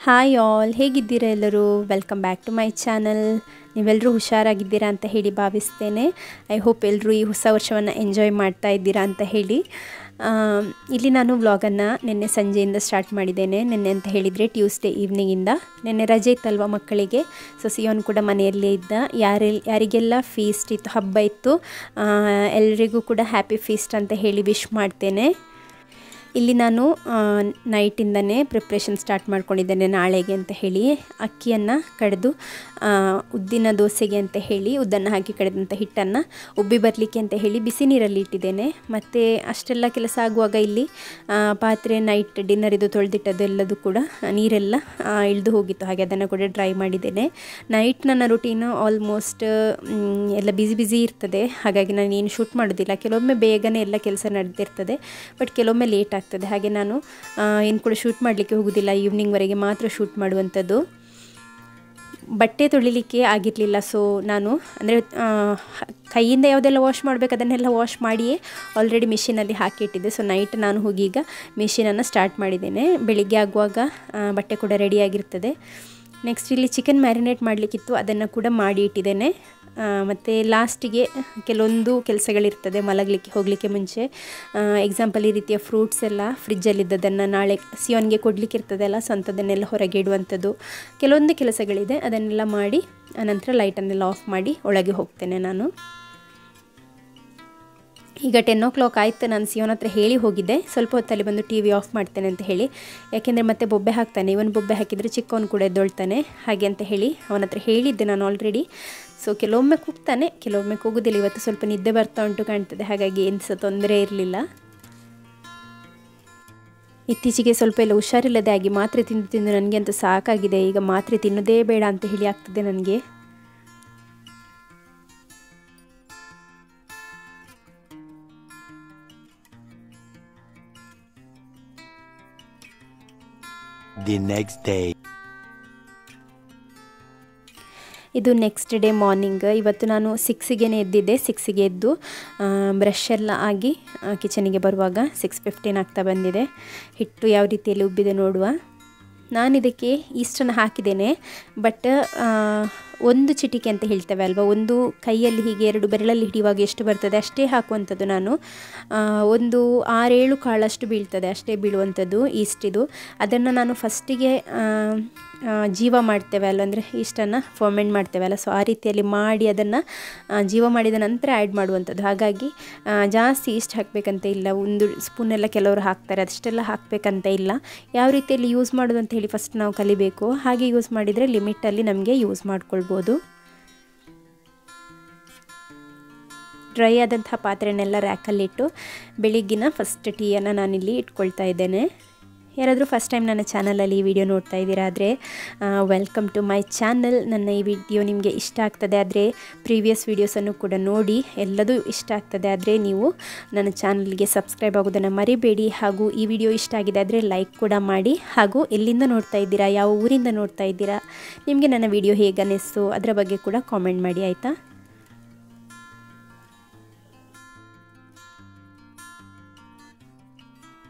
Hi all, ಹೇಗಿದ್ದೀರಾ ಎಲ್ಲರೂ? Welcome back to my channel. ನೀವೆಲ್ಲರೂ ಹುಷಾರಾಗಿದ್ದೀರಾ ಅಂತ ಹೇಳಿ ಭಾವಿಸ್ತೇನೆ. ಐ ಹೋಪ್ ಎಲ್ಲರೂ ಈ ಹೊಸ ವರ್ಷವನ್ನು ಎಂಜಾಯ್ ಮಾಡ್ತಾ ಇದ್ದೀರಾ ಅಂತ ಹೇಳಿ. ಇಲ್ಲಿ ನಾನು ವ್ಲಾಗನ್ನು ನಿನ್ನೆ ಸಂಜೆಯಿಂದ ಸ್ಟಾರ್ಟ್ ಮಾಡಿದ್ದೇನೆ. ನಿನ್ನೆ ಅಂತ ಹೇಳಿದರೆ ಟ್ಯೂಸ್ಡೇ ಈವ್ನಿಂಗಿಂದ. ನಿನ್ನೆ ರಜೆ ಇತ್ತಲ್ವ ಮಕ್ಕಳಿಗೆ, ಸೊ ಸಿಯೋನ್ ಕೂಡ ಮನೆಯಲ್ಲೇ ಇದ್ದ. ಯಾರಿಗೆಲ್ಲ ಫೀಸ್ಟ್ ಇತ್ತು, ಹಬ್ಬ ಇತ್ತು, ಎಲ್ಲರಿಗೂ ಕೂಡ ಹ್ಯಾಪಿ ಫೀಸ್ಟ್ ಅಂತ ಹೇಳಿ ವಿಶ್ ಮಾಡ್ತೇನೆ. ಇಲ್ಲಿ ನಾನು ನೈಟಿಂದನೇ ಪ್ರಿಪ್ರೇಷನ್ ಸ್ಟಾರ್ಟ್ ಮಾಡ್ಕೊಂಡಿದ್ದೇನೆ ನಾಳೆಗೆ ಅಂತ ಹೇಳಿ. ಅಕ್ಕಿಯನ್ನು ಕಡೆದು ಉದ್ದಿನ ದೋಸೆಗೆ ಅಂತ ಹೇಳಿ ಉದ್ದನ್ನು ಹಾಕಿ ಕಡೆದಂಥ ಹಿಟ್ಟನ್ನು ಉಬ್ಬಿ ಬರಲಿಕ್ಕೆ ಅಂತ ಹೇಳಿ ಬಿಸಿ ನೀರಲ್ಲಿ ಇಟ್ಟಿದ್ದೇನೆ. ಮತ್ತು ಅಷ್ಟೆಲ್ಲ ಕೆಲಸ ಆಗುವಾಗ ಇಲ್ಲಿ ಪಾತ್ರೆ ನೈಟ್ ಡಿನ್ನರ್ ತೊಳೆದಿಟ್ಟದ್ದು ಎಲ್ಲದು ಕೂಡ ನೀರೆಲ್ಲ ಇಳಿದು ಹೋಗಿತ್ತು, ಹಾಗೆ ಅದನ್ನು ಕೂಡ ಡ್ರೈ ಮಾಡಿದ್ದೇನೆ. ನೈಟ್ ನನ್ನ ರುಟೀನು ಆಲ್ಮೋಸ್ಟ್ ಎಲ್ಲ ಬ್ಯುಸಿ ಇರ್ತದೆ, ಹಾಗಾಗಿ ನಾನು ಏನು ಶೂಟ್ ಮಾಡೋದಿಲ್ಲ. ಕೆಲವೊಮ್ಮೆ ಬೇಗನೆ ಎಲ್ಲ ಕೆಲಸ ನಡೆದಿರ್ತದೆ, ಬಟ್ ಕೆಲವೊಮ್ಮೆ ಲೇಟ್ ಆಗ್ತದೆ. ಹಾಗೆ ನಾನು ಏನು ಕೂಡ ಶೂಟ್ ಮಾಡಲಿಕ್ಕೆ ಹೋಗೋದಿಲ್ಲ, ಈವ್ನಿಂಗ್ವರೆಗೆ ಮಾತ್ರ ಶೂಟ್ ಮಾಡುವಂಥದ್ದು. ಬಟ್ಟೆ ತೊಳಿಲಿಕ್ಕೆ ಆಗಿರಲಿಲ್ಲ, ಸೊ ನಾನು ಅಂದರೆ ಕೈಯಿಂದ ಯಾವುದೆಲ್ಲ ವಾಶ್ ಮಾಡಬೇಕು ಅದನ್ನೆಲ್ಲ ವಾಶ್ ಮಾಡಿಯೇ ಆಲ್ರೆಡಿ ಮಿಷಿನಲ್ಲಿ ಹಾಕಿಟ್ಟಿದ್ದೆ. ಸೊ ನೈಟ್ ನಾನು ಹೋಗಿ ಈಗ ಮಿಷಿನನ್ನು ಸ್ಟಾರ್ಟ್ ಮಾಡಿದ್ದೇನೆ. ಬೆಳಿಗ್ಗೆ ಆಗುವಾಗ ಬಟ್ಟೆ ಕೂಡ ರೆಡಿಯಾಗಿರ್ತದೆ. ನೆಕ್ಸ್ಟ್ ಇಲ್ಲಿ ಚಿಕನ್ ಮ್ಯಾರಿನೇಟ್ ಮಾಡಲಿಕ್ಕಿತ್ತು, ಅದನ್ನು ಕೂಡ ಮಾಡಿ ಇಟ್ಟಿದ್ದೇನೆ. ಮತ್ತು ಲಾಸ್ಟಿಗೆ ಕೆಲವೊಂದು ಕೆಲಸಗಳಿರ್ತದೆ ಮಲಗಲಿಕ್ಕೆ ಹೋಗಲಿಕ್ಕೆ ಮುಂಚೆ. ಎಕ್ಸಾಂಪಲ್ ಈ ರೀತಿಯ ಫ್ರೂಟ್ಸ್ ಎಲ್ಲ ಫ್ರಿಜ್ಜಲ್ಲಿದ್ದದನ್ನು ನಾಳೆ ಸಿಯೋನ್ಗೆ ಕೊಡಲಿಕ್ಕೆ ಇರ್ತದಲ್ಲ, ಸೊ ಅಂಥದ್ದನ್ನೆಲ್ಲ ಹೊರಗೆ ಇಡುವಂಥದ್ದು ಕೆಲವೊಂದು ಕೆಲಸಗಳಿದೆ. ಅದನ್ನೆಲ್ಲ ಮಾಡಿ ಆನಂತರ ಲೈಟನ್ನೆಲ್ಲ ಆಫ್ ಮಾಡಿ ಒಳಗೆ ಹೋಗ್ತೇನೆ ನಾನು. ಈಗ 10 o'clock ಆಯಿತು. ನಾನು ಸಿಯೋನ್ ಹತ್ರ ಹೇಳಿ ಹೋಗಿದ್ದೆ ಸ್ವಲ್ಪ ಹೊತ್ತಲ್ಲಿ ಬಂದು ಟಿ ವಿ ಆಫ್ ಮಾಡ್ತೇನೆ ಅಂತ ಹೇಳಿ, ಯಾಕೆಂದರೆ ಮತ್ತೆ ಬೊಬ್ಬೆ ಹಾಕ್ತಾನೆ. ಇವನು ಬೊಬ್ಬೆ ಹಾಕಿದರೆ ಚಿಕ್ಕವನು ಕೂಡ ಎದ್ದೊಳ್ತಾನೆ, ಹಾಗೆ ಅಂತ ಹೇಳಿ ಅವನ ಹತ್ರ ಹೇಳಿದ್ದೆ ನಾನು ಆಲ್ರೆಡಿ. ಸೊ ಕೆಲವೊಮ್ಮೆ ಕೂಗ್ತಾನೆ, ಕೆಲವೊಮ್ಮೆ ಕೂಗೋದಿಲ್ಲ. ಇವತ್ತು ಸ್ವಲ್ಪ ನಿದ್ದೆ ಬರ್ತಾ ಉಂಟು ಕಾಣ್ತದೆ, ಹಾಗಾಗಿ ಏನು ಸಹ ತೊಂದರೆ ಇರಲಿಲ್ಲ. ಇತ್ತೀಚೆಗೆ ಸ್ವಲ್ಪ ಎಲ್ಲ ಹುಷಾರಿಲ್ಲದೆ ಆಗಿ ಮಾತ್ರೆ ತಿಂದು ನನಗೆ ಅಂತೂ ಸಾಕಾಗಿದೆ. ಈಗ ಮಾತ್ರೆ ತಿನ್ನೋದೇ ಬೇಡ ಅಂತ ಹೇಳಿ ಆಗ್ತದೆ ನನಗೆ. The next day. ಇದು ನೆಕ್ಸ್ಟ್ ಡೇ ಮಾರ್ನಿಂಗ್. ಇವತ್ತು ನಾನು 6ಗೆ ಎದ್ದಿದ್ದೆ. 6ಗೆ ಎದ್ದು ಬ್ರಷ್ ಎಲ್ಲ ಆಗಿ ಕಿಚನಿಗೆ ಬರುವಾಗ 6:15 ಆಗ್ತಾ ಬಂದಿದೆ. ಹಿಟ್ಟು ಯಾವ ರೀತಿಯಲ್ಲಿ ಉಬ್ಬಿದೆ ನೋಡುವ. ನಾನು ಇದಕ್ಕೆ ಈಸ್ಟನ್ನು ಹಾಕಿದ್ದೇನೆ, ಬಟ್ ಒಂದು ಚಿಟಿಕೆ ಅಂತ ಹೇಳ್ತೇವೆ ಅಲ್ವಾ, ಒಂದು ಕೈಯಲ್ಲಿ ಹೀಗೆ 2 ಬೆರಳಲ್ಲಿ ಹಿಡಿಯುವಾಗ ಎಷ್ಟು ಬರ್ತದೆ ಅಷ್ಟೇ ಹಾಕುವಂಥದ್ದು. ನಾನು ಒಂದು 6-7 ಕಾಳಷ್ಟು ಬೀಳ್ತದೆ, ಅಷ್ಟೇ ಬೀಳುವಂಥದ್ದು ಈಸ್ಟಿದು. ಅದನ್ನು ನಾನು ಫಸ್ಟಿಗೆ ಜೀವ ಮಾಡ್ತೇವೆ ಅಲ್ಲ, ಅಂದರೆ ಈಸ್ಟನ್ನು ಫರ್ಮೆಂಟ್ ಮಾಡ್ತೇವೆ ಅಲ್ಲ, ಸೊ ಆ ರೀತಿಯಲ್ಲಿ ಮಾಡಿ ಅದನ್ನು ಜೀವ ಮಾಡಿದ ನಂತರ ಆ್ಯಡ್ ಮಾಡುವಂಥದ್ದು. ಹಾಗಾಗಿ ಜಾಸ್ತಿ ಈಸ್ಟ್ ಹಾಕಬೇಕಂತ ಇಲ್ಲ, 1 ಸ್ಪೂನೆಲ್ಲ ಕೆಲವರು ಹಾಕ್ತಾರೆ, ಅಷ್ಟೆಲ್ಲ ಹಾಕಬೇಕಂತ ಇಲ್ಲ. ಯಾವ ರೀತಿಯಲ್ಲಿ ಯೂಸ್ ಮಾಡೋದು ಅಂತ ಹೇಳಿ ಫಸ್ಟ್ ನಾವು ಕಲಿಬೇಕು. ಹಾಗೆ ಯೂಸ್ ಮಾಡಿದರೆ ಲಿಮಿಟಲ್ಲಿ ನಮಗೆ ಯೂಸ್ ಮಾಡ್ಕೊಳ್ಬೋದು. ಡ್ರೈ ಆದಂತಹ ಪಾತ್ರೆನೆಲ್ಲ ರ್ಯಾಕಲ್ಲಿಟ್ಟು ಬೆಳಿಗ್ಗಿನ ಫಸ್ಟ್ ಟೀಯನ್ನು ನಾನಿಲ್ಲಿ ಇಟ್ಕೊಳ್ತಾ ಇದ್ದೇನೆ. ಯಾರಾದರೂ ಫಸ್ಟ್ ಟೈಮ್ ನನ್ನ ಚಾನಲಲ್ಲಿ ಈ ವಿಡಿಯೋ ನೋಡ್ತಾ ಇದ್ದೀರಾ ಆದರೆ ವೆಲ್ಕಮ್ ಟು ಮೈ ಚಾನಲ್. ನನ್ನ ಈ ವಿಡಿಯೋ ನಿಮಗೆ ಇಷ್ಟ ಆಗ್ತದೆ ಆದರೆ ಪ್ರೀವಿಯಸ್ ವೀಡಿಯೋಸನ್ನು ಕೂಡ ನೋಡಿ, ಎಲ್ಲದೂ ಇಷ್ಟ ಆಗ್ತದೆ ಆದರೆ ನೀವು ನನ್ನ ಚಾನಲ್ಗೆ ಸಬ್ಸ್ಕ್ರೈಬ್ ಆಗೋದನ್ನು ಮರಿಬೇಡಿ. ಹಾಗೂ ಈ ವಿಡಿಯೋ ಇಷ್ಟ ಆಗಿದೆ ಆದರೆ ಲೈಕ್ ಕೂಡ ಮಾಡಿ. ಹಾಗೂ ಎಲ್ಲಿಂದ ನೋಡ್ತಾ ಇದ್ದೀರಾ, ಯಾವ ಊರಿಂದ ನೋಡ್ತಾ ಇದ್ದೀರಾ, ನಿಮಗೆ ನನ್ನ ವಿಡಿಯೋ ಹೇಗೆ ಅನ್ನಿಸ್ತು ಅದರ ಬಗ್ಗೆ ಕೂಡ ಕಾಮೆಂಟ್ ಮಾಡಿ, ಆಯಿತಾ?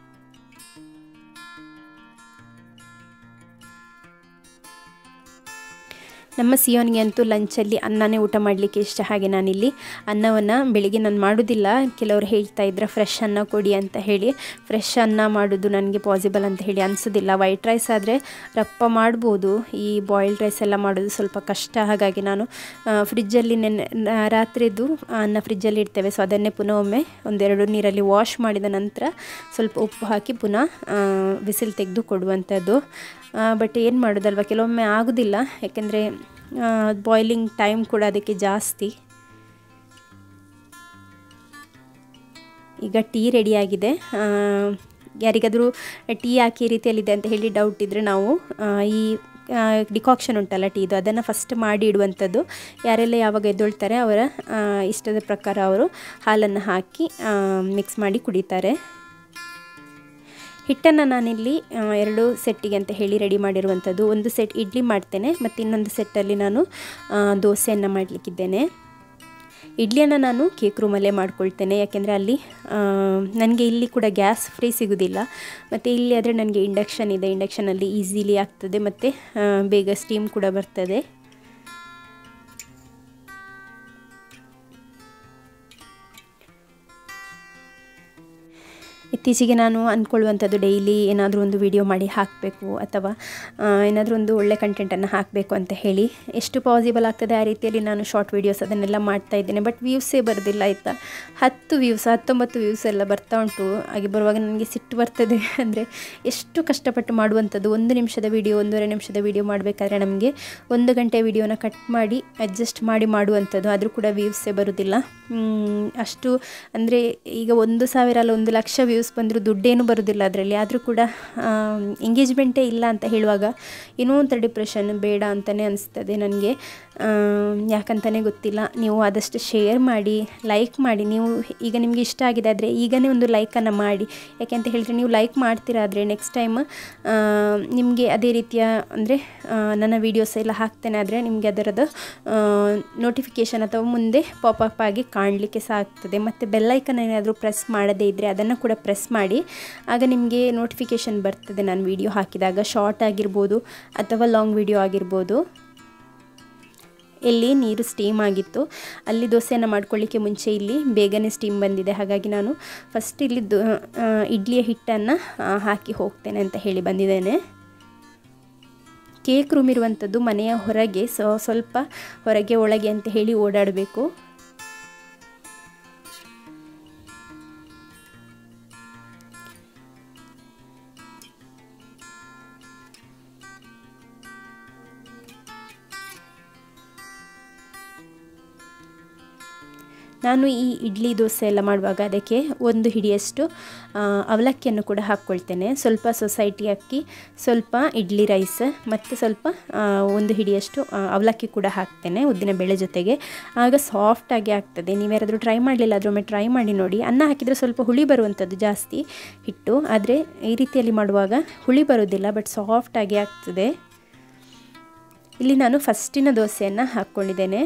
ನಮ್ಮ ಸಿಯೋನ್ಗೆ ಅಂತೂ ಲಂಚಲ್ಲಿ ಅನ್ನನೇ ಊಟ ಮಾಡಲಿಕ್ಕೆ ಇಷ್ಟ. ಹಾಗೆ ನಾನಿಲ್ಲಿ ಅನ್ನವನ್ನು ಬೆಳಿಗ್ಗೆ ನಾನು ಮಾಡೋದಿಲ್ಲ. ಕೆಲವರು ಹೇಳ್ತಾ ಇದ್ರು ಫ್ರೆಶ್ ಅನ್ನ ಕೊಡಿ ಅಂತ ಹೇಳಿ. ಫ್ರೆಶ್ ಅನ್ನ ಮಾಡೋದು ನನಗೆ ಪಾಸಿಬಲ್ ಅಂತ ಹೇಳಿ ಅನಿಸೋದಿಲ್ಲ. ವೈಟ್ ರೈಸ್ ಆದರೆ ರಪ್ಪ ಮಾಡ್ಬೋದು, ಈ ಬಾಯ್ಲ್ಡ್ ರೈಸ್ ಎಲ್ಲ ಮಾಡೋದು ಸ್ವಲ್ಪ ಕಷ್ಟ. ಹಾಗಾಗಿ ನಾನು ಫ್ರಿಜ್ಜಲ್ಲಿ ರಾತ್ರಿದು ಅನ್ನ ಫ್ರಿಜ್ಜಲ್ಲಿ ಇಡ್ತೇವೆ, ಸೊ ಅದನ್ನೇ ಪುನಃ ಒಮ್ಮೆ 1-2 ನೀರಲ್ಲಿ ವಾಶ್ ಮಾಡಿದ ನಂತರ ಸ್ವಲ್ಪ ಉಪ್ಪು ಹಾಕಿ ಪುನಃ ಬಿಸಿಲು ತೆಗೆದು ಕೊಡುವಂಥದ್ದು. ಬಟ್ ಏನು ಮಾಡೋದಲ್ವ, ಕೆಲವೊಮ್ಮೆ ಆಗೋದಿಲ್ಲ, ಯಾಕೆಂದರೆ ಬಾಯ್ಲಿಂಗ್ ಟೈಮ್ ಕೂಡ ಅದಕ್ಕೆ ಜಾಸ್ತಿ. ಈಗ ಟೀ ರೆಡಿಯಾಗಿದೆ. ಯಾರಿಗಾದರೂ ಟೀ ಹಾಕಿ ಈ ರೀತಿಯಲ್ಲಿದೆ ಅಂತ ಹೇಳಿ ಡೌಟ್ ಇದ್ದರೆ ನಾವು ಈ ಡಿಕಾಕ್ಷನ್ ಉಂಟಲ್ಲ ಟೀದು, ಅದನ್ನು ಫಸ್ಟ್ ಮಾಡಿ ಇಡುವಂಥದ್ದು. ಯಾರೆಲ್ಲ ಯಾವಾಗ ಎದ್ದೊಳ್ತಾರೆ ಅವರ ಇಷ್ಟದ ಪ್ರಕಾರ ಅವರು ಹಾಲನ್ನು ಹಾಕಿ ಮಿಕ್ಸ್ ಮಾಡಿ ಕುಡಿತಾರೆ. ಹಿಟ್ಟನ್ನು ನಾನಿಲ್ಲಿ 2 ಸೆಟ್ಟಿಗೆ ಅಂತ ಹೇಳಿ ರೆಡಿ ಮಾಡಿರುವಂಥದ್ದು. ಒಂದು ಸೆಟ್ ಇಡ್ಲಿ ಮಾಡ್ತೇನೆ ಮತ್ತು ಇನ್ನೊಂದು ಸೆಟ್ಟಲ್ಲಿ ನಾನು ದೋಸೆಯನ್ನು ಮಾಡಲಿಕ್ಕಿದ್ದೇನೆ. ಇಡ್ಲಿಯನ್ನು ನಾನು ಕೇಕ್ ರೂಮಲ್ಲೇ ಮಾಡ್ಕೊಳ್ತೇನೆ, ಯಾಕೆಂದರೆ ಅಲ್ಲಿ ನನಗೆ ಇಲ್ಲಿ ಕೂಡ ಗ್ಯಾಸ್ ಫ್ರೀ ಸಿಗೋದಿಲ್ಲ. ಮತ್ತು ಇಲ್ಲಿ ಆದರೆ ನನಗೆ ಇಂಡಕ್ಷನ್ ಇದೆ, ಇಂಡಕ್ಷನಲ್ಲಿ ಈಸಿಲಿ ಆಗ್ತದೆ ಮತ್ತು ಬೇಗ ಸ್ಟೀಮ್ ಕೂಡ ಬರ್ತದೆ. ಇತ್ತೀಚೆಗೆ ನಾನು ಅಂದ್ಕೊಳ್ಳುವಂಥದ್ದು ಡೈಲಿ ಏನಾದರೂ ಒಂದು ವಿಡಿಯೋ ಮಾಡಿ ಹಾಕಬೇಕು ಅಥವಾ ಏನಾದರೂ ಒಂದು ಒಳ್ಳೆ ಕಂಟೆಂಟನ್ನು ಹಾಕಬೇಕು ಅಂತ ಹೇಳಿ. ಎಷ್ಟು ಪಾಸಿಬಲ್ ಆಗ್ತದೆ ಆ ರೀತಿಯಲ್ಲಿ ನಾನು ಶಾರ್ಟ್ ವೀಡಿಯೋಸ್ ಅದನ್ನೆಲ್ಲ ಮಾಡ್ತಾ ಇದ್ದೇನೆ. ಬಟ್ ವ್ಯೂಸೇ ಬರೋದಿಲ್ಲ ಆಯಿತಾ. 10 ವ್ಯೂಸ್ 19 ವ್ಯೂಸ್ ಎಲ್ಲ ಬರ್ತಾ ಉಂಟು. ಹಾಗೆ ಬರುವಾಗ ನನಗೆ ಸಿಟ್ಟು ಬರ್ತದೆ. ಅಂದರೆ ಎಷ್ಟು ಕಷ್ಟಪಟ್ಟು ಮಾಡುವಂಥದ್ದು. 1 ನಿಮಿಷದ ವೀಡಿಯೋ 1.5 ನಿಮಿಷದ ವೀಡಿಯೋ ಮಾಡಬೇಕಾದ್ರೆ ನಮಗೆ 1 ಗಂಟೆ ವೀಡಿಯೋನ ಕಟ್ ಮಾಡಿ ಅಡ್ಜಸ್ಟ್ ಮಾಡಿ ಮಾಡುವಂಥದ್ದು. ಆದರೂ ಕೂಡ ವ್ಯೂಸೇ ಬರೋದಿಲ್ಲ. ಅಷ್ಟು ಅಂದರೆ ಈಗ 1,000 ಅಲ್ಲ 1,00,000 ವ್ಯೂಸ್ ಬಂದರೂ ದುಡ್ಡೇನು ಬರೋದಿಲ್ಲ ಅದರಲ್ಲಿ. ಆದರೂ ಕೂಡ ಎಂಗೇಜ್ಮೆಂಟೇ ಇಲ್ಲ ಅಂತ ಹೇಳುವಾಗ ಏನೋ ಒಂಥರ ಡಿಪ್ರೆಷನ್, ಬೇಡ ಅಂತಲೇ ಅನಿಸ್ತದೆ ನನಗೆ. ಯಾಕಂತಲೇ ಗೊತ್ತಿಲ್ಲ. ನೀವು ಆದಷ್ಟು ಶೇರ್ ಮಾಡಿ, ಲೈಕ್ ಮಾಡಿ. ನೀವು ಈಗ ನಿಮಗೆ ಇಷ್ಟ ಆಗಿದೆ ಆದರೆ ಈಗನೇ ಒಂದು ಲೈಕನ್ನು ಮಾಡಿ. ಯಾಕೆಂತ ಹೇಳಿದರೆ ನೀವು ಲೈಕ್ ಮಾಡ್ತೀರಾದರೆ ನೆಕ್ಸ್ಟ್ ಟೈಮ್ ನಿಮಗೆ ಅದೇ ರೀತಿಯ ಅಂದರೆ ನನ್ನ ವೀಡಿಯೋಸ್ ಎಲ್ಲ ಹಾಕ್ತೇನೆ ಆದರೆ ನಿಮಗೆ ಅದರದ್ದು ನೋಟಿಫಿಕೇಷನ್ ಅಥವಾ ಮುಂದೆ ಪಾಪಪ್ ಆಗಿ ಕಾಣಲಿಕ್ಕೆ ಸಹ ಆಗ್ತದೆ. ಮತ್ತು ಬೆಲ್ಲೈಕನ್ ಏನಾದರೂ ಪ್ರೆಸ್ ಮಾಡದೇ ಇದ್ದರೆ ಅದನ್ನು ಕೂಡ ಪ್ರೆಸ್ ಮಾಡಿ. ಆಗ ನಿಮಗೆ ನೋಟಿಫಿಕೇಷನ್ ಬರ್ತದೆ ನಾನು ವಿಡಿಯೋ ಹಾಕಿದಾಗ, ಶಾರ್ಟ್ ಆಗಿರ್ಬೋದು ಅಥವಾ ಲಾಂಗ್ ವಿಡಿಯೋ ಆಗಿರ್ಬೋದು. ಇಲ್ಲಿ ನೀರು ಸ್ಟೀಮ್ ಆಗಿತ್ತು. ಅಲ್ಲಿ ದೋಸೆಯನ್ನು ಮಾಡ್ಕೊಳ್ಳಿಕ್ಕೆ ಮುಂಚೆ ಇಲ್ಲಿ ಬೇಗನೆ ಸ್ಟೀಮ್ ಬಂದಿದೆ. ಹಾಗಾಗಿ ನಾನು ಫಸ್ಟ್ ಇಲ್ಲಿ ಇಡ್ಲಿಯ ಹಿಟ್ಟನ್ನು ಹಾಕಿ ಹೋಗ್ತೇನೆ ಅಂತ ಹೇಳಿ ಬಂದಿದ್ದೇನೆ. ಕೇಕ್ ರೂಮ್ ಇರುವಂಥದ್ದು ಮನೆಯ ಹೊರಗೆ, ಸ್ವಲ್ಪ ಹೊರಗೆ ಒಳಗೆ ಅಂತ ಹೇಳಿ ಓಡಾಡಬೇಕು. ನಾನು ಈ ಇಡ್ಲಿ ದೋಸೆ ಎಲ್ಲ ಮಾಡುವಾಗ ಅದಕ್ಕೆ 1 ಹಿಡಿಯಷ್ಟು ಅವಲಕ್ಕಿಯನ್ನು ಕೂಡ ಹಾಕ್ಕೊಳ್ತೇನೆ. ಸ್ವಲ್ಪ ಸೊಸೈಟಿ ಅಕ್ಕಿ, ಸ್ವಲ್ಪ ಇಡ್ಲಿ ರೈಸ್ ಮತ್ತು ಸ್ವಲ್ಪ 1 ಹಿಡಿಯಷ್ಟು ಅವಲಕ್ಕಿ ಕೂಡ ಹಾಕ್ತೇನೆ ಉದ್ದಿನ ಬೇಳೆ ಜೊತೆಗೆ. ಆಗ ಸಾಫ್ಟಾಗಿ ಆಗ್ತದೆ. ನೀವ್ಯಾರಾದರೂ ಟ್ರೈ ಮಾಡಲಿಲ್ಲ ಅದರೊಮ್ಮೆ ಟ್ರೈ ಮಾಡಿ ನೋಡಿ. ಅನ್ನ ಹಾಕಿದರೆ ಸ್ವಲ್ಪ ಹುಳಿ ಬರುವಂಥದ್ದು ಜಾಸ್ತಿ ಹಿಟ್ಟು, ಆದರೆ ಈ ರೀತಿಯಲ್ಲಿ ಮಾಡುವಾಗ ಹುಳಿ ಬರೋದಿಲ್ಲ, ಬಟ್ ಸಾಫ್ಟಾಗಿ ಆಗ್ತದೆ. ಇಲ್ಲಿ ನಾನು ಫಸ್ಟಿನ ದೋಸೆಯನ್ನು ಹಾಕ್ಕೊಂಡಿದ್ದೇನೆ.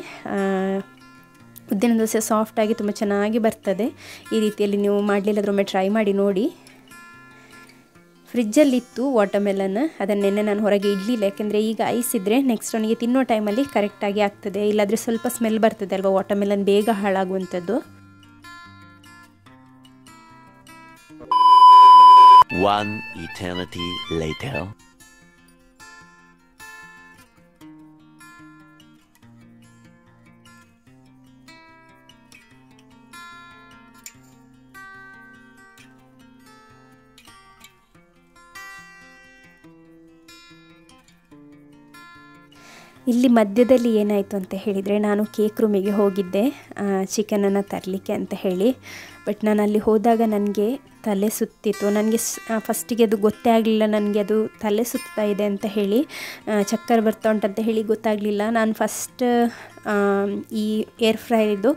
ಉದ್ದಿನ ದೋಸೆ ಸಾಫ್ಟಾಗಿ ತುಂಬ ಚೆನ್ನಾಗಿ ಬರ್ತದೆ. ಈ ರೀತಿಯಲ್ಲಿ ನೀವು ಮಾಡಲಿಲ್ಲದ್ರೊಮ್ಮೆ ಟ್ರೈ ಮಾಡಿ ನೋಡಿ. ಫ್ರಿಜ್ಜಲ್ಲಿತ್ತು ವಾಟರ್ಮೆಲನ್, ಅದನ್ನೆನ್ನೆ ನಾನು ಹೊರಗೆ ಇಡಲಿಲ್ಲ. ಯಾಕೆಂದರೆ ಈಗ ಐಸ್ ಇದ್ದರೆ ನೆಕ್ಸ್ಟ್ ಅವನಿಗೆ ತಿನ್ನೋ ಟೈಮಲ್ಲಿ ಕರೆಕ್ಟಾಗಿ ಆಗ್ತದೆ. ಇಲ್ಲಾಂದರೆ ಸ್ವಲ್ಪ ಸ್ಮೆಲ್ ಬರ್ತದೆ ಅಲ್ವಾ, ವಾಟರ್ಮೆಲನ್ ಬೇಗ ಹಾಳಾಗುವಂಥದ್ದು. One eternity later. ಇಲ್ಲಿ ಮಧ್ಯದಲ್ಲಿ ಏನಾಯಿತು ಅಂತ ಹೇಳಿದರೆ, ನಾನು ಕೇಕ್ ರೂಮಿಗೆ ಹೋಗಿದ್ದೆ ಚಿಕನನ್ನು ತರಲಿಕ್ಕೆ ಅಂತ ಹೇಳಿ. ಬಟ್ ನಾನು ಅಲ್ಲಿ ಹೋದಾಗ ನನಗೆ ತಲೆ ಸುತ್ತಿತ್ತು. ನನಗೆ ಫಸ್ಟಿಗೆ ಅದು ಗೊತ್ತೇ ಆಗಲಿಲ್ಲ ನನಗೆ ಅದು ತಲೆ ಸುತ್ತಾ ಇದೆ ಅಂತ ಹೇಳಿ, ಚಕ್ಕರ್ ಬರ್ತಾ ಉಂಟಂತ ಹೇಳಿ ಗೊತ್ತಾಗಲಿಲ್ಲ. ನಾನು ಫಸ್ಟ್ ಈ ಏರ್ ಫ್ರೈದು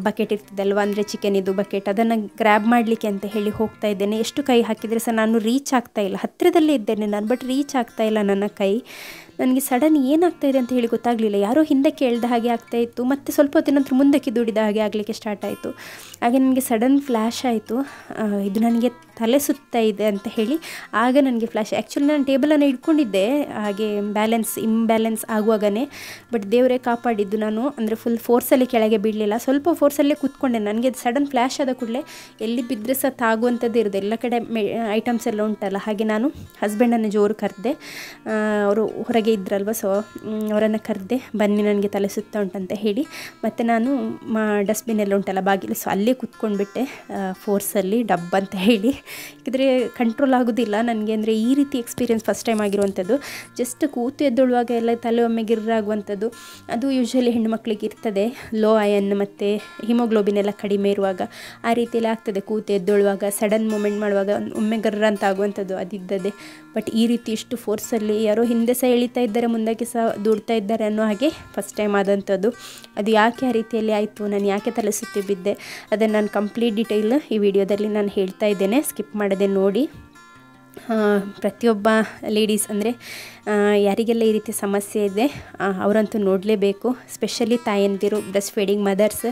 ಬಕೆಟ್ ಇರ್ತದಲ್ವ, ಅಂದರೆ ಚಿಕನ್ ಇದು ಬಕೆಟ್, ಅದನ್ನು ಗ್ರ್ಯಾಬ್ ಮಾಡಲಿಕ್ಕೆ ಅಂತ ಹೇಳಿ ಹೋಗ್ತಾ ಇದ್ದೇನೆ. ಎಷ್ಟು ಕೈ ಹಾಕಿದರೆ ಸಹ ನಾನು ರೀಚ್ ಆಗ್ತಾಯಿಲ್ಲ. ಹತ್ತಿರದಲ್ಲೇ ಇದ್ದೇನೆ ನಾನು, ಬಟ್ ರೀಚ್ ಆಗ್ತಾಯಿಲ್ಲ ನನ್ನ ಕೈ. ನನಗೆ ಸಡನ್ ಏನಾಗ್ತಾಯಿದೆ ಅಂತ ಹೇಳಿ ಗೊತ್ತಾಗಲಿಲ್ಲ. ಯಾರೋ ಹಿಂದೆ ಕೇಳ್ದ ಹಾಗೆ ಆಗ್ತಾಯಿತ್ತು, ಮತ್ತು ಸ್ವಲ್ಪ ಹೊತ್ತಿನ ನಂತರ ಮುಂದಕ್ಕೆ ದೂಡಿದ ಹಾಗೆ ಆಗಲಿಕ್ಕೆ ಸ್ಟಾರ್ಟ್ ಆಯಿತು. ಹಾಗೆ ನನಗೆ ಸಡನ್ ಫ್ಲ್ಯಾಶ್ ಆಯಿತು, ಇದು ನನಗೆ ತಲೆ ಸುತ್ತಾ ಇದೆ ಅಂತ ಹೇಳಿ. ಆಗ ನನಗೆ ಫ್ಲ್ಯಾಶ್. ಆ್ಯಕ್ಚುಲಿ ನಾನು ಟೇಬಲನ್ನು ಇಟ್ಕೊಂಡಿದ್ದೆ ಹಾಗೆ ಇಂಬ್ಯಾಲೆನ್ಸ್ ಆಗುವಾಗನೇ, ಬಟ್ ದೇವರೇ ಕಾಪಾಡಿದ್ದು. ನಾನು ಅಂದರೆ ಫುಲ್ ಫೋರ್ಸಲ್ಲಿ ಕೆಳಗೆ ಬೀಳಲಿಲ್ಲ, ಸ್ವಲ್ಪ ಫೋರ್ಸಲ್ಲೇ ಕೂತ್ಕೊಂಡೆ. ನನಗೆ ಸಡನ್ ಫ್ಲ್ಯಾಶ್ ಆದ ಕೂಡಲೇ ಎಲ್ಲಿ ಬಿದ್ದರೆ ಸಹ ತಾಗುವಂಥದ್ದು ಇರೋದು, ಎಲ್ಲ ಕಡೆ ಐಟಮ್ಸ್ ಎಲ್ಲ ಉಂಟಲ್ಲ. ಹಾಗೆ ನಾನು ಹಸ್ಬೆಂಡನ್ನು ಜೋರು ಕರೆದೆ, ಅವರು ಹೊರಗೆ ಇದ್ರಲ್ವ, ಸೊ ಅವರನ್ನು ಕರೆದೆ, ಬನ್ನಿ ನನಗೆ ತಲೆ ಸುತ್ತ ಉಂಟಂತ ಹೇಳಿ. ಮತ್ತು ನಾನು ಡಸ್ಟ್ಬಿನ್ ಎಲ್ಲ ಉಂಟಲ್ಲ ಬಾಗಿಲು, ಸೊ ಅಲ್ಲೇ ಕೂತ್ಕೊಂಡ್ಬಿಟ್ಟೆ ಫೋರ್ಸಲ್ಲಿ ಡಬ್ ಅಂತ ಹೇಳಿ. ಯಾಕಂದರೆ ಕಂಟ್ರೋಲ್ ಆಗೋದಿಲ್ಲ ನನಗೆ. ಅಂದರೆ ಈ ರೀತಿ ಎಕ್ಸ್ಪೀರಿಯೆನ್ಸ್ ಫಸ್ಟ್ ಟೈಮ್ ಆಗಿರುವಂಥದ್ದು. ಜಸ್ಟ್ ಕೂತು ಎದ್ದೊಳುವಾಗ ಎಲ್ಲ ತಲೆ ಒಮ್ಮೆ ಗಿರ್ರಾಗುವಂಥದ್ದು, ಅದು ಯೂಶ್ವಲಿ ಹೆಣ್ಣುಮಕ್ಳಿಗೆ ಇರ್ತದೆ. ಲೋ ಅಯನ್ ಮತ್ತು ಹಿಮೋಗ್ಲೋಬಿನ್ ಎಲ್ಲ ಕಡಿಮೆ ಇರುವಾಗ ಆ ರೀತಿಯಲ್ಲಿ ಆಗ್ತದೆ. ಕೂತು ಎದ್ದೊಳುವಾಗ ಸಡನ್ ಮೂಮೆಂಟ್ ಮಾಡುವಾಗ ಒಮ್ಮೆ ಗರ್ರ ಅಂತ ಆಗುವಂಥದ್ದು ಅದಿದ್ದದೆ. ಬಟ್ ಈ ರೀತಿ ಇಷ್ಟು ಫೋರ್ಸಲ್ಲಿ ಯಾರೋ ಹಿಂದೆ ಸಹ ಎಳಿತಾ ಇದ್ದಾರೆ, ಮುಂದಕ್ಕೆ ಸಹ ದೂಡ್ತಾ ಇದ್ದಾರೆ ಅನ್ನೋ ಹಾಗೆ ಫಸ್ಟ್ ಟೈಮ್ ಆದಂಥದ್ದು. ಅದು ಯಾಕೆ ಆ ರೀತಿಯಲ್ಲಿ ಆಯಿತು, ನಾನು ಯಾಕೆ ತಲೆ ಸುತ್ತಿ ಬಿದ್ದೆ, ಅದನ್ನು ನಾನು ಕಂಪ್ಲೀಟ್ ಡೀಟೇಲ್ ಈ ವಿಡಿಯೋದಲ್ಲಿ ನಾನು ಹೇಳ್ತಾ ಇದ್ದೇನೆ. ಸ್ಕಿಪ್ ಮಾಡದೆ ನೋಡಿ. ಪ್ರತಿಯೊಬ್ಬ ಲೇಡೀಸ್ ಅಂದರೆ ಯಾರಿಗೆಲ್ಲ ಈ ರೀತಿ ಸಮಸ್ಯೆ ಇದೆ ಅವರಂತೂ ನೋಡಲೇಬೇಕು. ಸ್ಪೆಷಲಿ ತಾಯಂದಿರು, ಬ್ರೆಸ್ಟ್ ಫೀಡಿಂಗ್ ಮದರ್ಸ್.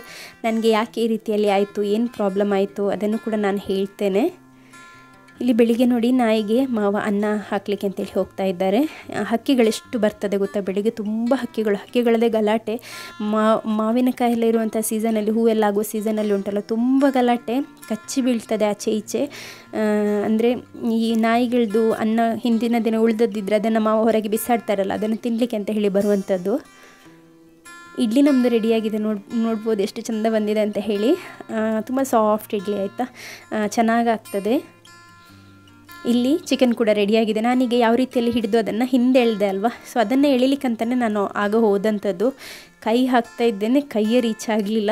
ನನಗೆ ಯಾಕೆ ಈ ರೀತಿಯಲ್ಲಿ ಆಯಿತು, ಏನು ಪ್ರಾಬ್ಲಮ್ ಆಯಿತು ಅದನ್ನು ಕೂಡ ನಾನು ಹೇಳ್ತೇನೆ. ಇಲ್ಲಿ ಬೆಳಿಗ್ಗೆ ನೋಡಿ ನಾಯಿಗೆ ಮಾವ ಅನ್ನ ಹಾಕಲಿಕ್ಕೆ ಅಂತೇಳಿ ಹೋಗ್ತಾ ಇದ್ದಾರೆ. ಹಕ್ಕಿಗಳೆಷ್ಟು ಬರ್ತದೆ ಗೊತ್ತಾ ಬೆಳಿಗ್ಗೆ, ತುಂಬ ಹಕ್ಕಿಗಳದೇ ಗಲಾಟೆ. ಮಾವಿನಕಾಯೆಲ್ಲ ಇರುವಂಥ ಸೀಸನಲ್ಲಿ, ಹೂವೆಲ್ಲ ಆಗೋ ಸೀಸನಲ್ಲಿ ಉಂಟಲ್ಲ, ತುಂಬ ಗಲಾಟೆ, ಕಚ್ಚಿ ಬೀಳ್ತದೆ ಆಚೆ ಈಚೆ. ಅಂದರೆ ಈ ನಾಯಿಗಳದ್ದು ಅನ್ನ ಹಿಂದಿನ ದಿನ ಉಳಿದದ್ದಿದ್ರೆ ಅದನ್ನು ಮಾವ ಹೊರಗೆ ಬಿಸಾಡ್ತಾರಲ್ಲ, ಅದನ್ನು ತಿನ್ನಲಿಕ್ಕೆ ಅಂತ ಹೇಳಿ ಬರುವಂಥದ್ದು. ಇಡ್ಲಿ ನಮ್ಮದು ರೆಡಿಯಾಗಿದೆ, ನೋಡ್ಬೋದು ಎಷ್ಟು ಚೆಂದ ಬಂದಿದೆ ಅಂತ ಹೇಳಿ. ತುಂಬ ಸಾಫ್ಟ್ ಇಡ್ಲಿ ಆಯಿತಾ, ಚೆನ್ನಾಗಾಗ್ತದೆ. ಇಲ್ಲಿ ಚಿಕನ್ ಕೂಡ ರೆಡಿಯಾಗಿದೆ. ನಾನೀಗ ಯಾವ ರೀತಿಯಲ್ಲಿ ಹಿಡಿದು ಅದನ್ನು ಹಿಂದೆ ಎಳೆದೆ ಅಲ್ವಾ, ಸೊ ಅದನ್ನು ಎಳಿಲಿಕ್ಕಂತಲೇ ನಾನು ಆಗ ಹೋದಂಥದ್ದು. ಕೈ ಹಾಕ್ತಾ ಇದ್ದೇನೆ, ಕೈಯೇ ರೀಚ್ ಆಗಲಿಲ್ಲ.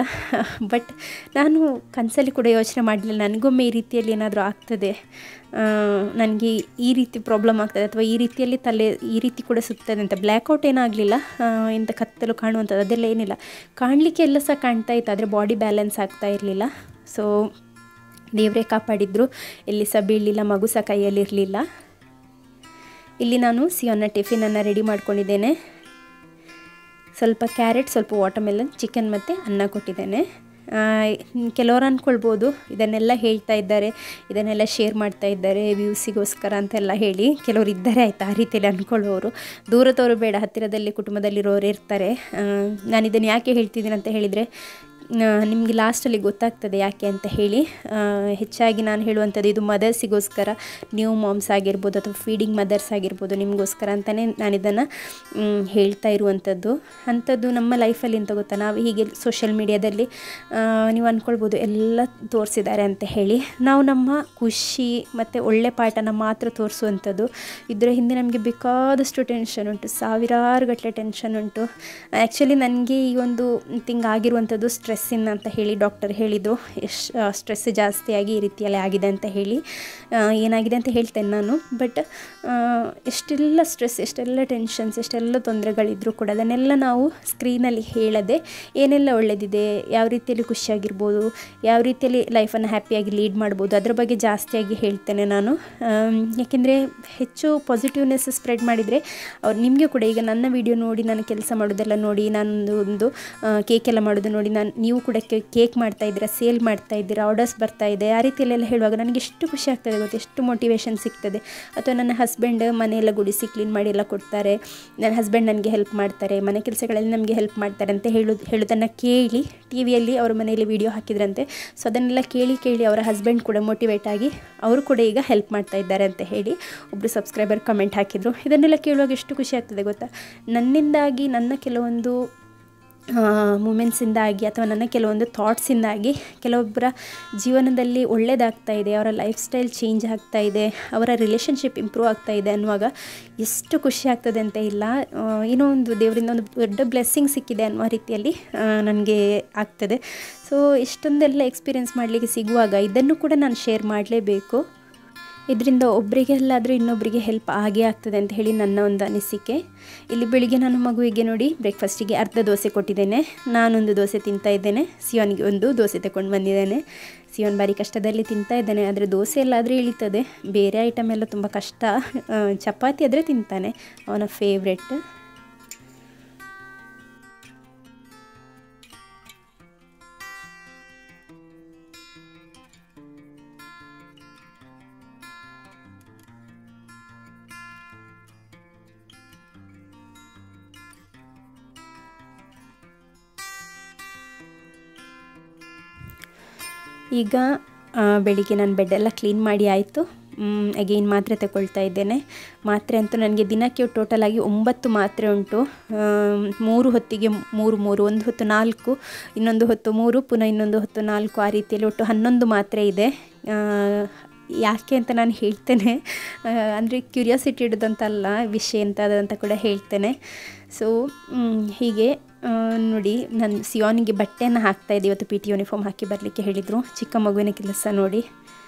ಬಟ್ ನಾನು ಕನಸಲ್ಲಿ ಕೂಡ ಯೋಚನೆ ಮಾಡಲಿಲ್ಲ ನನಗೊಮ್ಮೆ ಈ ರೀತಿಯಲ್ಲಿ ಏನಾದರೂ ಆಗ್ತದೆ, ನನಗೆ ಈ ರೀತಿ ಪ್ರಾಬ್ಲಮ್ ಆಗ್ತದೆ ಅಥವಾ ಈ ರೀತಿಯಲ್ಲಿ ತಲೆ ಈ ರೀತಿ ಕೂಡ ಸುತ್ತದೆ ಅಂತ. ಬ್ಲ್ಯಾಕ್ಔಟ್ ಏನಾಗಲಿಲ್ಲ, ಇಂಥ ಕತ್ತಲು ಕಾಣುವಂಥದ್ದು ಅದೆಲ್ಲ ಏನಿಲ್ಲ. ಕಾಣಲಿಕ್ಕೆ ಎಲ್ಲ ಸಹ ಕಾಣ್ತಾ ಇತ್ತು, ಆದರೆ ಬಾಡಿ ಬ್ಯಾಲೆನ್ಸ್ ಆಗ್ತಾ ಇರಲಿಲ್ಲ. ಸೊ ದೇವರೇ ಕಾಪಾಡಿದ್ರು, ಎಲ್ಲಿ ಸಹ ಬೀಳಲಿಲ್ಲ, ಮಗು ಸಹ ಕೈಯಲ್ಲಿರಲಿಲ್ಲ. ಇಲ್ಲಿ ನಾನು ಸಿಯೋನ್ನ ಟಿಫಿನನ್ನು ರೆಡಿ ಮಾಡ್ಕೊಂಡಿದ್ದೇನೆ. ಸ್ವಲ್ಪ ಕ್ಯಾರೆಟ್, ಸ್ವಲ್ಪ ವಾಟರ್ಮೆಲನ್, ಚಿಕನ್ ಮತ್ತು ಅನ್ನ ಕೊಟ್ಟಿದ್ದೇನೆ. ಕೆಲವರು ಅಂದ್ಕೊಳ್ಬೋದು ಇದನ್ನೆಲ್ಲ ಹೇಳ್ತಾ ಇದ್ದಾರೆ, ಇದನ್ನೆಲ್ಲ ಶೇರ್ ಮಾಡ್ತಾ ಇದ್ದಾರೆ ವ್ಯೂಸಿಗೋಸ್ಕರ ಅಂತೆಲ್ಲ ಹೇಳಿ. ಕೆಲವರು ಇದ್ದಾರೆ ಆಯಿತಾ, ಆ ರೀತಿಯಲ್ಲಿ ಅಂದ್ಕೊಳ್ಳೋರು. ದೂರದವರು ಬೇಡ, ಹತ್ತಿರದಲ್ಲಿ ಕುಟುಂಬದಲ್ಲಿರೋರು ಇರ್ತಾರೆ. ನಾನು ಇದನ್ನು ಯಾಕೆ ಹೇಳ್ತಿದ್ದೀನಿ ಅಂತ ಹೇಳಿದರೆ, ನಿಮಗೆ ಲಾಸ್ಟಲ್ಲಿ ಗೊತ್ತಾಗ್ತದೆ ಯಾಕೆ ಅಂತ ಹೇಳಿ. ಹೆಚ್ಚಾಗಿ ನಾನು ಹೇಳುವಂಥದ್ದು ಇದು ಮದರ್ಸಿಗೋಸ್ಕರ, ನ್ಯೂ ಮಾಮ್ಸ್ ಆಗಿರ್ಬೋದು ಅಥವಾ ಫೀಡಿಂಗ್ ಮದರ್ಸ್ ಆಗಿರ್ಬೋದು, ನಿಮಗೋಸ್ಕರ ಅಂತಲೇ ನಾನಿದನ್ನು ಹೇಳ್ತಾ ಇರುವಂಥದ್ದು. ಅಂಥದ್ದು ನಮ್ಮ ಲೈಫಲ್ಲಿ ಅಂತ ಗೊತ್ತಾ, ನಾವು ಹೀಗೆ ಸೋಷಿಯಲ್ ಮೀಡಿಯಾದಲ್ಲಿ ನೀವು ಅಂದ್ಕೊಳ್ಬೋದು ಎಲ್ಲ ತೋರಿಸಿದ್ದಾರೆ ಅಂತ ಹೇಳಿ. ನಾವು ನಮ್ಮ ಖುಷಿ ಮತ್ತು ಒಳ್ಳೆ ಪಾಠನ ಮಾತ್ರ ತೋರಿಸುವಂಥದ್ದು. ಇದರ ಹಿಂದೆ ನಮಗೆ ಬೇಕಾದಷ್ಟು ಟೆನ್ಷನ್ ಉಂಟು, ಸಾವಿರಾರು ಗಟ್ಟಲೆ ಟೆನ್ಷನ್ ಉಂಟು. ಆ್ಯಕ್ಚುಲಿ ನನಗೆ ಈ ಒಂದು ಆಗಿರುವಂಥದ್ದು ಸ್ಟ್ರೆಸ್ಸಿಂದ ಅಂತ ಹೇಳಿ ಡಾಕ್ಟರ್ ಹೇಳಿದರು. ಸ್ಟ್ರೆಸ್ ಜಾಸ್ತಿಯಾಗಿ ಈ ರೀತಿಯಲ್ಲಿ ಆಗಿದೆ ಅಂತ ಹೇಳಿ. ಏನಾಗಿದೆ ಅಂತ ಹೇಳ್ತೇನೆ ನಾನು. ಬಟ್ ಎಷ್ಟೆಲ್ಲ ಸ್ಟ್ರೆಸ್, ಎಷ್ಟೆಲ್ಲ ಟೆನ್ಷನ್ಸ್, ಎಷ್ಟೆಲ್ಲ ತೊಂದರೆಗಳಿದ್ರೂ ಕೂಡ ಅದನ್ನೆಲ್ಲ ನಾವು ಸ್ಕ್ರೀನಲ್ಲಿ ಹೇಳದೆ ಏನೆಲ್ಲ ಒಳ್ಳೆಯದಿದೆ, ಯಾವ ರೀತಿಯಲ್ಲಿ ಖುಷಿಯಾಗಿರ್ಬೋದು, ಯಾವ ರೀತಿಯಲ್ಲಿ ಲೈಫನ್ನು ಹ್ಯಾಪಿಯಾಗಿ ಲೀಡ್ ಮಾಡ್ಬೋದು, ಅದರ ಬಗ್ಗೆ ಜಾಸ್ತಿಯಾಗಿ ಹೇಳ್ತೇನೆ ನಾನು. ಯಾಕೆಂದರೆ ಹೆಚ್ಚು ಪಾಸಿಟಿವ್ನೆಸ್ ಸ್ಪ್ರೆಡ್ ಮಾಡಿದರೆ ಅವ್ರು ನಿಮಗೆ ಕೂಡ, ಈಗ ನನ್ನ ವಿಡಿಯೋ ನೋಡಿ, ನಾನು ಕೆಲಸ ಮಾಡೋದೆಲ್ಲ ನೋಡಿ, ನಾನೊಂದು ಕೇಕೆಲ್ಲ ಮಾಡೋದು ನೋಡಿ, ನೀವು ಕೂಡ ಕೇಕ್ ಮಾಡ್ತಾಯಿದ್ದೀರಾ, ಸೇಲ್ ಮಾಡ್ತಾಯಿದ್ದೀರಾ, ಆರ್ಡರ್ಸ್ ಬರ್ತಾಯಿದೆ, ಆ ರೀತಿಯಲ್ಲೆಲ್ಲ ಹೇಳುವಾಗ ನನಗೆ ಎಷ್ಟು ಖುಷಿ ಆಗ್ತದೆ ಗೊತ್ತು, ಎಷ್ಟು ಮೋಟಿವೇಶನ್ ಸಿಗ್ತದೆ. ಅಥವಾ ನನ್ನ ಹಸ್ಬೆಂಡ್ ಮನೆಯೆಲ್ಲ ಗುಡಿಸಿ ಕ್ಲೀನ್ ಮಾಡಿ ಎಲ್ಲ ಕೊಡ್ತಾರೆ, ನನ್ನ ಹಸ್ಬೆಂಡ್ ನನಗೆ ಹೆಲ್ಪ್ ಮಾಡ್ತಾರೆ, ಮನೆ ಕೆಲಸಗಳಲ್ಲಿ ನಮಗೆ ಹೆಲ್ಪ್ ಮಾಡ್ತಾರೆ ಅಂತ ಹೇಳೋದನ್ನು ಕೇಳಿ ಟಿ ವಿಯಲ್ಲಿ ಅವ್ರ ಮನೆಯಲ್ಲಿ ವೀಡಿಯೋ ಹಾಕಿದ್ರಂತೆ. ಸೊ ಅದನ್ನೆಲ್ಲ ಕೇಳಿ ಅವರ ಹಸ್ಬೆಂಡ್ ಕೂಡ ಮೋಟಿವೇಟ್ ಆಗಿ ಅವರು ಕೂಡ ಈಗ ಹೆಲ್ಪ್ ಮಾಡ್ತಾ ಇದ್ದಾರೆ ಅಂತ ಹೇಳಿ ಒಬ್ಬರು ಸಬ್ಸ್ಕ್ರೈಬರ್ ಕಮೆಂಟ್ ಹಾಕಿದರು. ಇದನ್ನೆಲ್ಲ ಕೇಳುವಾಗ ಎಷ್ಟು ಖುಷಿ ಆಗ್ತದೆ ಗೊತ್ತಾ. ನನ್ನಿಂದಾಗಿ, ನನ್ನ ಕೆಲವೊಂದು ಮೂಮೆಂಟ್ಸಿಂದಾಗಿ ಅಥವಾ ನನ್ನ ಕೆಲವೊಂದು ಥಾಟ್ಸಿಂದಾಗಿ ಕೆಲವೊಬ್ಬರ ಜೀವನದಲ್ಲಿ ಒಳ್ಳೆಯದಾಗ್ತಾ ಇದೆ, ಅವರ ಲೈಫ್ ಸ್ಟೈಲ್ ಚೇಂಜ್ ಆಗ್ತಾ ಇದೆ, ಅವರ ರಿಲೇಷನ್ಶಿಪ್ ಇಂಪ್ರೂವ್ ಆಗ್ತಾ ಇದೆ ಅನ್ನುವಾಗ ಎಷ್ಟು ಖುಷಿ ಆಗ್ತದೆ ಅಂತ ಇಲ್ಲ. ಏನೋ ಒಂದು ದೇವರಿಂದ ಒಂದು ದೊಡ್ಡ ಬ್ಲೆಸ್ಸಿಂಗ್ ಸಿಕ್ಕಿದೆ ಅನ್ನುವ ರೀತಿಯಲ್ಲಿ ನನಗೆ ಆಗ್ತದೆ. ಸೊ ಇಷ್ಟೊಂದೆಲ್ಲ ಎಕ್ಸ್ಪೀರಿಯೆನ್ಸ್ ಮಾಡಲಿಕ್ಕೆ ಸಿಗುವಾಗ ಇದನ್ನು ಕೂಡ ನಾನು ಶೇರ್ ಮಾಡಲೇಬೇಕು. ಇದರಿಂದ ಒಬ್ಬರಿಗೆಲ್ಲಾದರೂ ಇನ್ನೊಬ್ಬರಿಗೆ ಹೆಲ್ಪ್ ಆಗೇ ಆಗ್ತದೆ ಅಂತ ಹೇಳಿ ನನ್ನ ಒಂದು ಅನಿಸಿಕೆ. ಇಲ್ಲಿ ಬೆಳಿಗ್ಗೆ ನಾನು ಮಗುವಿಗೆ ನೋಡಿ ಬ್ರೇಕ್ಫಾಸ್ಟಿಗೆ ಅರ್ಧ ದೋಸೆ ಕೊಟ್ಟಿದ್ದೇನೆ, ನಾನೊಂದು ದೋಸೆ ತಿಂತಾ ಇದ್ದೇನೆ, ಸಿಯೋನ್ಗೆ ಒಂದು ದೋಸೆ ತಗೊಂಡು ಬಂದಿದ್ದೇನೆ. ಸಿಯೋನ್ ಬಾರಿ ಕಷ್ಟದಲ್ಲಿ ತಿಂತಾ ಇದ್ದಾನೆ, ಆದರೆ ದೋಸೆ ಎಲ್ಲಾದರೆ ಇಳಿತದೆ, ಬೇರೆ ಐಟಮ್ ಎಲ್ಲ ತುಂಬ ಕಷ್ಟ. ಚಪಾತಿ ಆದರೆ ತಿಂತಾನೆ, ಅವನ ಫೇವ್ರೆಟ್. ಈಗ ಬೆಳಿಗ್ಗೆ ನಾನು ಬೆಡ್ಡೆಲ್ಲ ಕ್ಲೀನ್ ಮಾಡಿ ಆಯಿತು. ಅಗೇನ್ ಮಾತ್ರೆ ತಗೊಳ್ತಾ ಇದ್ದೇನೆ. ಮಾತ್ರೆ ಅಂತೂ ನನಗೆ ದಿನಕ್ಕೆ ಟೋಟಲಾಗಿ 9 ಮಾತ್ರೆ ಉಂಟು. 3 ಹೊತ್ತಿಗೆ 3 ಒಂದು ಹೊತ್ತು 4, ಇನ್ನೊಂದು ಹೊತ್ತು 3, ಪುನಃ ಇನ್ನೊಂದು ಹೊತ್ತು 4, ಆ ರೀತಿಯಲ್ಲಿ ಒಟ್ಟು 11 ಮಾತ್ರೆ ಇದೆ. ಯಾಕೆ ಅಂತ ನಾನು ಹೇಳ್ತೇನೆ, ಅಂದರೆ ಕ್ಯೂರಿಯಾಸಿಟಿ ಇಡೋದಂತಲ್ಲ, ವಿಷಯ ಎಂಥದಂತ ಕೂಡ ಹೇಳ್ತೇನೆ. ಸೊ ಹೀಗೆ ನೋಡಿ, ನಾನು ಸಿಯೋನಿಗೆ ಬಟ್ಟೆಯನ್ನು ಹಾಕ್ತಾಯಿದ್ದೆ. ಇವತ್ತು PT ಯೂನಿಫಾರ್ಮ್ ಹಾಕಿ ಬರಲಿಕ್ಕೆ ಹೇಳಿದರು. ಚಿಕ್ಕ ಮಗುವಿನ ಕೆಲಸ ನೋಡಿ.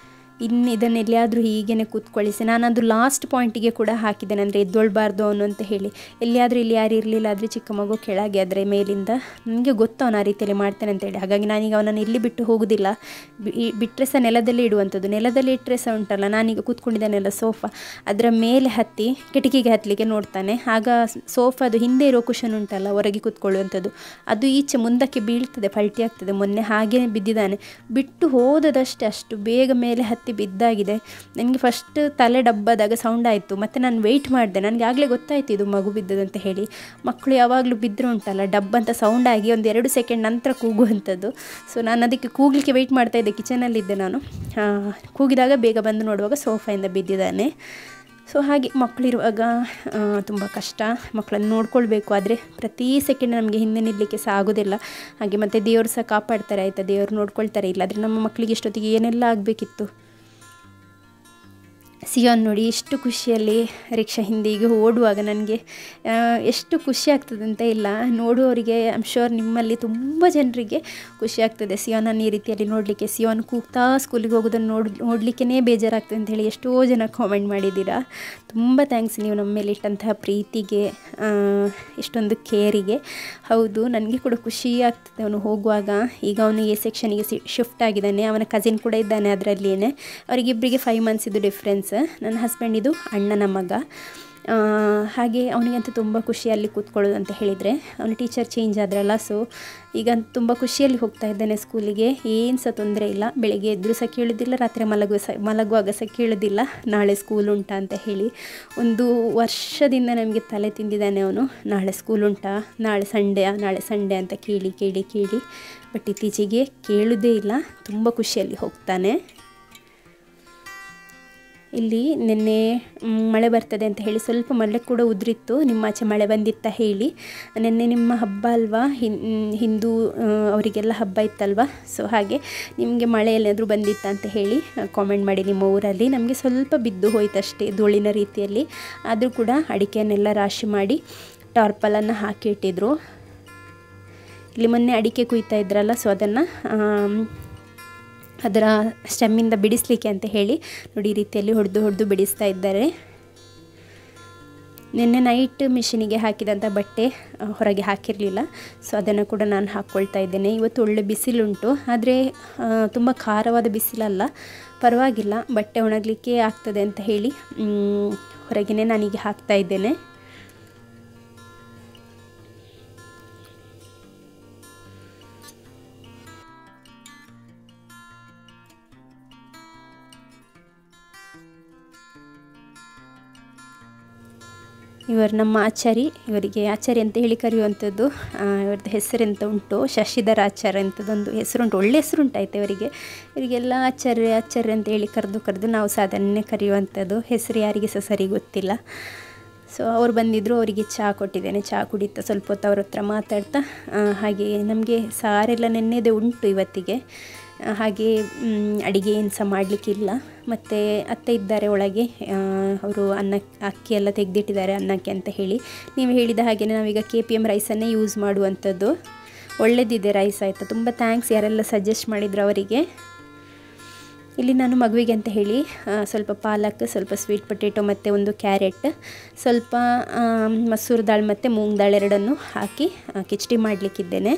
ಇನ್ನು ಇದನ್ನು ಎಲ್ಲಿಯಾದರೂ ಹೀಗೇ ಕೂತ್ಕೊಳ್ಳಿಸಿ. ನಾನದು ಲಾಸ್ಟ್ ಪಾಯಿಂಟಿಗೆ ಕೂಡ ಹಾಕಿದ್ದೇನೆ, ಅಂದರೆ ಎದ್ದೊಳ್ಬಾರ್ದು ಅವನು ಅಂತ ಹೇಳಿ. ಎಲ್ಲಿಯಾದರೂ ಇಲ್ಲಿ ಯಾರು ಇರಲಿಲ್ಲ ಆದರೆ ಚಿಕ್ಕ ಮಗು ಕೆಳಗೆ ಆದರೆ ಮೇಲಿಂದ ನನಗೆ ಗೊತ್ತು ಅವನು ಆ ರೀತಿಯಲ್ಲಿ ಮಾಡ್ತಾನೆ ಅಂತೇಳಿ. ಹಾಗಾಗಿ ನಾನೀಗ ಅವನನ್ನು ಇಲ್ಲಿ ಬಿಟ್ಟು ಹೋಗೋದಿಲ್ಲ, ಬಿಟ್ಟರೆ ಸಹ ನೆಲದಲ್ಲಿ ಇಡುವಂಥದ್ದು. ನೆಲದಲ್ಲಿ ಇಟ್ಟರೆ ಸಹ ಉಂಟಲ್ಲ, ನಾನೀಗ ಕೂತ್ಕೊಂಡಿದ್ದಾನೆಲ್ಲ ಸೋಫಾ, ಅದರ ಮೇಲೆ ಹತ್ತಿ ಕಿಟಕಿಗೆ ಹತ್ತಲಿಕ್ಕೆ ನೋಡ್ತಾನೆ. ಆಗ ಸೋಫಾದು ಹಿಂದೆ ಇರೋ ಕುಷನ್ ಉಂಟಲ್ಲ ಹೊರಗೆ ಕೂತ್ಕೊಳ್ಳುವಂಥದ್ದು, ಅದು ಈಚೆ ಮುಂದಕ್ಕೆ ಬೀಳ್ತದೆ, ಪಲ್ಟಿ ಆಗ್ತದೆ. ಮೊನ್ನೆ ಹಾಗೇ ಬಿದ್ದಿದ್ದಾನೆ, ಬಿಟ್ಟು ಹೋದದಷ್ಟೇ ಅಷ್ಟು ಬೇಗ ಮೇಲೆ ಹತ್ತಿ ಬಿದ್ದಾಗಿದೆ. ನನಗೆ ಫಸ್ಟ್ ತಲೆ ಡಬ್ಬಾದಾಗ ಸೌಂಡ್ ಆಯಿತು, ಮತ್ತು ನಾನು ವೆಯ್ಟ್ ಮಾಡಿದೆ, ನನಗೆ ಆಗಲೇ ಗೊತ್ತಾಯಿತು ಇದು ಮಗು ಬಿದ್ದದಂತ ಹೇಳಿ. ಮಕ್ಕಳು ಯಾವಾಗಲೂ ಬಿದ್ದರೆ ಉಂಟಲ್ಲ ಡಬ್ಬ ಅಂತ ಸೌಂಡ್ ಆಗಿ ಒಂದು 2 ಸೆಕೆಂಡ್ ನಂತರ ಕೂಗುವಂಥದ್ದು. ಸೊ ನಾನು ಅದಕ್ಕೆ ಕೂಗಲಿಕ್ಕೆ ವೆಯ್ಟ್ ಮಾಡ್ತಾಯಿದ್ದೆ, ಕಿಚನಲ್ಲಿದ್ದೆ ನಾನು. ಕೂಗಿದಾಗ ಬೇಗ ಬಂದು ನೋಡುವಾಗ ಸೋಫಾಯಿಂದ ಬಿದ್ದಿದ್ದಾನೆ. ಸೊ ಹಾಗೆ ಮಕ್ಕಳಿರುವಾಗ ತುಂಬ ಕಷ್ಟ, ಮಕ್ಕಳನ್ನು ನೋಡ್ಕೊಳ್ಬೇಕು. ಆದರೆ ಪ್ರತಿ ಸೆಕೆಂಡ್ ನಮಗೆ ಹಿಂದೆ ನಿಲ್ಲಲಿಕ್ಕೆ ಸಹ ಆಗೋದಿಲ್ಲ. ಹಾಗೆ ಮತ್ತು ದೇವರು ಸಹ ಕಾಪಾಡ್ತಾರೆ ಆಯಿತಾ, ದೇವರು ನೋಡ್ಕೊಳ್ತಾರೆ. ಇಲ್ಲಾದರೆ ನಮ್ಮ ಮಕ್ಕಳಿಗೆ ಇಷ್ಟೊತ್ತಿಗೆ ಏನೆಲ್ಲ ಆಗಬೇಕಿತ್ತು. ಸಿಯೋನ್ ನೋಡಿ ಎಷ್ಟು ಖುಷಿಯಲ್ಲಿ ರಿಕ್ಷಾ ಹಿಂದೆ ಈಗ ಓಡುವಾಗ ನನಗೆ ಎಷ್ಟು ಖುಷಿ ಆಗ್ತದಂತ ಇಲ್ಲ. ನೋಡುವವರಿಗೆ ಐ ಆಮ್ ಶ್ಯೂರ್ ನಿಮ್ಮಲ್ಲಿ ತುಂಬ ಜನರಿಗೆ ಖುಷಿ ಆಗ್ತದೆ ಸಿಯೋನನ್ನು ಈ ರೀತಿಯಲ್ಲಿ ನೋಡಲಿಕ್ಕೆ. ಸಿಯೋನ್ ಕೂಗ್ತಾ ಸ್ಕೂಲಿಗೆ ಹೋಗೋದನ್ನು ನೋಡಲಿಕ್ಕೇ ಬೇಜಾರಾಗ್ತದೆ ಅಂತ ಹೇಳಿ ಎಷ್ಟೋ ಜನ ಕಾಮೆಂಟ್ ಮಾಡಿದ್ದೀರಾ. ತುಂಬ ಥ್ಯಾಂಕ್ಸ್ ನೀವು ನಮ್ಮ ಮೇಲೆ ಇಟ್ಟಂತಹ ಪ್ರೀತಿಗೆ, ಇಷ್ಟೊಂದು ಕೇರಿಗೆ. ಹೌದು, ನನಗೆ ಕೂಡ ಖುಷಿ ಆಗ್ತದೆ ಅವನು ಹೋಗುವಾಗ. ಈಗ ಅವನು ಎ ಸೆಕ್ಷನಿಗೆ ಶಿಫ್ಟ್ ಆಗಿದ್ದಾನೆ, ಅವನ ಕಸಿನ್ ಕೂಡ ಇದ್ದಾನೆ ಅದರಲ್ಲಿಯೇ. ಅವರಿಗಿಬ್ಬರಿಗೆ 5 months ಇದು ಡಿಫ್ರೆನ್ಸ್. ನನ್ನ ಹಸ್ಬೆಂಡ್ ಇದು ಅಣ್ಣನ ಮಗ. ಹಾಗೆ ಅವನಿಗಂತೂ ತುಂಬ ಖುಷಿಯಲ್ಲಿ ಕೂತ್ಕೊಳ್ಳೋದು ಅಂತ ಹೇಳಿದರೆ. ಅವನು ಟೀಚರ್ ಚೇಂಜ್ ಆದ್ರಲ್ಲ, ಸೊ ಈಗ ತುಂಬ ಖುಷಿಯಲ್ಲಿ ಹೋಗ್ತಾ ಇದ್ದಾನೆ ಸ್ಕೂಲಿಗೆ. ಏನು ಸಹ ತೊಂದರೆ ಇಲ್ಲ. ಬೆಳಗ್ಗೆ ಎದ್ದರೂ ಸಹ ಕೇಳೋದಿಲ್ಲ, ರಾತ್ರಿ ಮಲಗುವಾಗ ಸಹ ಕೇಳೋದಿಲ್ಲ ನಾಳೆ ಸ್ಕೂಲ್ ಉಂಟಾ ಅಂತ ಹೇಳಿ. 1 ವರ್ಷದಿಂದ ನಮಗೆ ತಲೆ ತಿಂದಿದ್ದಾನೆ ಅವನು, ನಾಳೆ ಸ್ಕೂಲ್ ಉಂಟಾ, ನಾಳೆ ಸಂಡೇ ಅಂತ ಕೇಳಿ. ಬಟ್ ಇತ್ತೀಚೆಗೆ ಕೇಳೋದೇ ಇಲ್ಲ, ತುಂಬ ಖುಷಿಯಲ್ಲಿ ಹೋಗ್ತಾನೆ. ಇಲ್ಲಿ ನಿನ್ನೆ ಮಳೆ ಬರ್ತದೆ ಅಂತ ಹೇಳಿ ಸ್ವಲ್ಪ ಮಳೆ ಕೂಡ ಉದುರಿತ್ತು. ನಿಮ್ಮ ಆಚೆ ಮಳೆ ಬಂದಿತ್ತ ಹೇಳಿ. ನಿನ್ನೆ ನಿಮ್ಮ ಹಬ್ಬ ಅಲ್ವಾ, ಹಿಂದೂ ಅವರಿಗೆಲ್ಲ ಹಬ್ಬ ಇತ್ತಲ್ವ. ಸೊ ಹಾಗೆ ನಿಮಗೆ ಮಳೆ ಎಲ್ಲಾದರೂ ಬಂದಿತ್ತ ಅಂತ ಹೇಳಿ ಕಾಮೆಂಟ್ ಮಾಡಿ ನಿಮ್ಮ ಊರಲ್ಲಿ. ನಮಗೆ ಸ್ವಲ್ಪ ಬಿದ್ದು ಹೋಯ್ತಷ್ಟೇ ಧೂಳಿನ ರೀತಿಯಲ್ಲಿ. ಆದರೂ ಕೂಡ ಅಡಿಕೆಯನ್ನೆಲ್ಲ ರಾಶಿ ಮಾಡಿ ಟಾರ್ಪಲನ್ನು ಹಾಕಿ ಇಟ್ಟಿದ್ರು. ಇಲ್ಲಿ ಮೊನ್ನೆ ಅಡಿಕೆ ಕುಯ್ತಾ ಇದ್ರಲ್ಲ, ಸೊ ಅದನ್ನು ಅದರ ಸ್ಟೆಮ್ಮಿಂದ ಬಿಡಿಸಲಿಕ್ಕೆ ಅಂತ ಹೇಳಿ ನೋಡಿ ಈ ರೀತಿಯಲ್ಲಿ ಹೊಡೆದು ಬಿಡಿಸ್ತಾ ಇದ್ದಾರೆ. ನಿನ್ನೆ ನೈಟ್ ಮಿಷಿನಿಗೆ ಹಾಕಿದಂಥ ಬಟ್ಟೆ ಹೊರಗೆ ಹಾಕಿರಲಿಲ್ಲ, ಸೊ ಅದನ್ನು ಕೂಡ ನಾನು ಹಾಕ್ಕೊಳ್ತಾ ಇದ್ದೇನೆ. ಇವತ್ತು ಒಳ್ಳೆ ಬಿಸಿಲುಂಟು, ಆದರೆ ತುಂಬ ಖಾರವಾದ ಬಿಸಿಲಲ್ಲ, ಪರವಾಗಿಲ್ಲ, ಬಟ್ಟೆ ಒಣಗಲಿಕ್ಕೆ ಆಗ್ತದೆ ಅಂತ ಹೇಳಿ ಹೊರಗೆ ನಾನೀಗ ಹಾಕ್ತಾ ಇದ್ದೇನೆ. ಇವರು ನಮ್ಮ ಆಚಾರಿ, ಇವರಿಗೆ ಆಚಾರಿ ಅಂತ ಹೇಳಿ ಕರೆಯುವಂಥದ್ದು. ಇವ್ರದ್ದು ಹೆಸರೆಂತ ಉಂಟು, ಶಶಿಧರ ಆಚಾರ್ಯ ಅಂತದೊಂದು ಹೆಸರುಂಟು, ಒಳ್ಳೆ ಹೆಸರುಂಟಾಯ್ತು ಇವರಿಗೆಲ್ಲ ಆಚಾರ್ಯ ಅಂತ ಹೇಳಿ ಕರೆದು ನಾವು ಸಾಧಾರಣ ಕರೆಯುವಂಥದ್ದು. ಹೆಸರು ಯಾರಿಗೆ ಸಹ ಸರಿ ಗೊತ್ತಿಲ್ಲ. ಸೊ ಅವ್ರು ಬಂದಿದ್ದರು, ಅವರಿಗೆ ಚಹಾ ಕೊಟ್ಟಿದ್ದೇನೆ. ಚಹಾ ಕುಡಿತಾ ಸ್ವಲ್ಪ ಹೊತ್ತು ಅವ್ರ ಹತ್ರ ಮಾತಾಡ್ತಾ, ಹಾಗೆ ನಮಗೆ ಸಾರೆಲ್ಲ ನೆನ್ನೆದೇ ಉಂಟು ಇವತ್ತಿಗೆ. ಹಾಗೆ ಅಡುಗೆ ಏನು ಸಹ ಮಾಡಲಿಕ್ಕಿಲ್ಲ. ಮತ್ತು ಅತ್ತೆ ಇದ್ದಾರೆ ಒಳಗೆ, ಅವರು ಅಕ್ಕಿ ಎಲ್ಲ ತೆಗೆದಿಟ್ಟಿದ್ದಾರೆ ಅನ್ನಕ್ಕೆ ಅಂತ ಹೇಳಿ. ನೀವು ಹೇಳಿದ ಹಾಗೆ ನಾವೀಗ KPM ರೈಸನ್ನೇ ಯೂಸ್ ಮಾಡುವಂಥದ್ದು. ಒಳ್ಳೆದಿದೆ ರೈಸ್ ಆಯಿತಾ. ತುಂಬ ಥ್ಯಾಂಕ್ಸ್ ಯಾರೆಲ್ಲ ಸಜೆಸ್ಟ್ ಮಾಡಿದ್ರು ಅವರಿಗೆ. ಇಲ್ಲಿ ನಾನು ಮಗುವಿಗೆ ಅಂತ ಹೇಳಿ ಸ್ವಲ್ಪ ಪಾಲಕ್, ಸ್ವಲ್ಪ ಸ್ವೀಟ್ ಪೊಟೇಟೊ ಮತ್ತು 1 ಕ್ಯಾರೆಟ್, ಸ್ವಲ್ಪ ಮಸೂರು ದಾಳು ಮತ್ತು ಮೂಂಗ್ ದಾಳು ಎರಡನ್ನು ಹಾಕಿ ಕಿಚಡಿ ಮಾಡಲಿಕ್ಕಿದ್ದೇನೆ.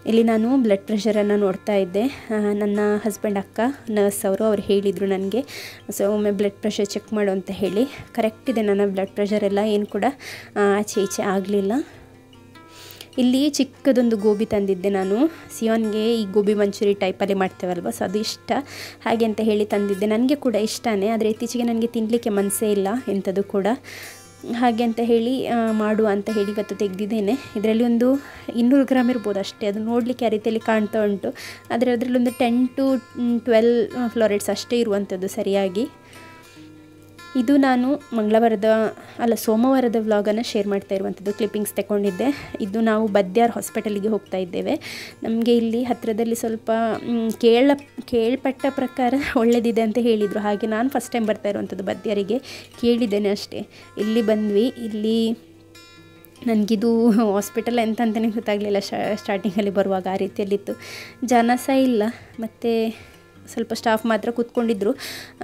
ಇಲ್ಲಿ ನಾನು ಬ್ಲಡ್ ಪ್ರೆಷರನ್ನು ನೋಡ್ತಾ ಇದ್ದೆ. ನನ್ನ ಹಸ್ಬೆಂಡ್ ಅಕ್ಕ ನರ್ಸ್ ಅವ್ರು ಹೇಳಿದರು ನನಗೆ, ಸೊ ಒಮ್ಮೆ ಬ್ಲಡ್ ಪ್ರೆಷರ್ ಚೆಕ್ ಮಾಡು ಅಂತ ಹೇಳಿ. ಕರೆಕ್ಟ್ ಇದೆ ನನ್ನ ಬ್ಲಡ್ ಪ್ರೆಷರ್ ಎಲ್ಲ, ಏನು ಕೂಡ ಆಚೆ ಈಚೆ ಆಗಲಿಲ್ಲ. ಇಲ್ಲಿ ಚಿಕ್ಕದೊಂದು ಗೋಬಿ ತಂದಿದ್ದೆ ನಾನು. ಸಿಯೋನ್ಗೆ ಈ ಗೋಬಿ ಮಂಚೂರಿ ಟೈಪಲ್ಲಿ ಮಾಡ್ತೇವಲ್ವ, ಸೊ ಅದು ಇಷ್ಟ, ಹಾಗೆ ಅಂತ ಹೇಳಿ ತಂದಿದ್ದೆ. ನನಗೆ ಕೂಡ ಇಷ್ಟನೇ, ಆದರೆ ಇತ್ತೀಚೆಗೆ ನನಗೆ ತಿನ್ನಲಿಕ್ಕೆ ಮನಸ್ಸೇ ಇಲ್ಲ ಎಂಥದ್ದು ಕೂಡ. ಹಾಗೆ ಅಂತ ಹೇಳಿ ಮಾಡುವ ಅಂತ ಹೇಳಿ ಇವತ್ತು ತೆಗೆದಿದ್ದೇನೆ. ಇದರಲ್ಲಿ ಒಂದು 200 ಗ್ರಾಮ್ ಇರ್ಬೋದು ಅಷ್ಟೇ, ಅದು ನೋಡಲಿಕ್ಕೆ ಆ ರೀತಿಯಲ್ಲಿ ಕಾಣ್ತಾ ಉಂಟು. ಆದರೆ ಅದರಲ್ಲಿ ಒಂದು 10 to 12 ಫ್ಲೋರೆಟ್ಸ್ ಅಷ್ಟೇ ಇರುವಂಥದ್ದು ಸರಿಯಾಗಿ. ಇದು ನಾನು ಸೋಮವಾರದ ವ್ಲಾಗನ್ನು ಶೇರ್ ಮಾಡ್ತಾ ಇರುವಂಥದ್ದು, ಕ್ಲಿಪ್ಪಿಂಗ್ಸ್ ತಗೊಂಡಿದ್ದೆ. ಇದು ನಾವು ಬದ್ಯಾರ್ ಹಾಸ್ಪಿಟಲಿಗೆ ಹೋಗ್ತಾ ಇದ್ದೇವೆ. ನಮಗೆ ಇಲ್ಲಿ ಹತ್ತಿರದಲ್ಲಿ ಸ್ವಲ್ಪ ಕೇಳ್ಪಟ್ಟ ಪ್ರಕಾರ ಒಳ್ಳೆದಿದೆ ಅಂತ ಹೇಳಿದರು. ಹಾಗೆ ನಾನು ಫಸ್ಟ್ ಟೈಮ್ ಬರ್ತಾ ಇರುವಂಥದ್ದು ಬದ್ಯಾರಿಗೆ, ಕೇಳಿದ್ದೇನೆ ಅಷ್ಟೇ. ಇಲ್ಲಿ ಬಂದ್ವಿ. ಇಲ್ಲಿ ನನಗಿದು ಹಾಸ್ಪಿಟಲ್ ಅಂತಲೇ ಗೊತ್ತಾಗಲಿಲ್ಲ ಸ್ಟಾರ್ಟಿಂಗಲ್ಲಿ ಬರುವಾಗ, ಆ ರೀತಿಯಲ್ಲಿತ್ತು. ಜನ ಸಹ ಇಲ್ಲ, ಮತ್ತು ಸ್ವಲ್ಪ ಸ್ಟಾಫ್ ಮಾತ್ರ ಕೂತ್ಕೊಂಡಿದ್ದರು.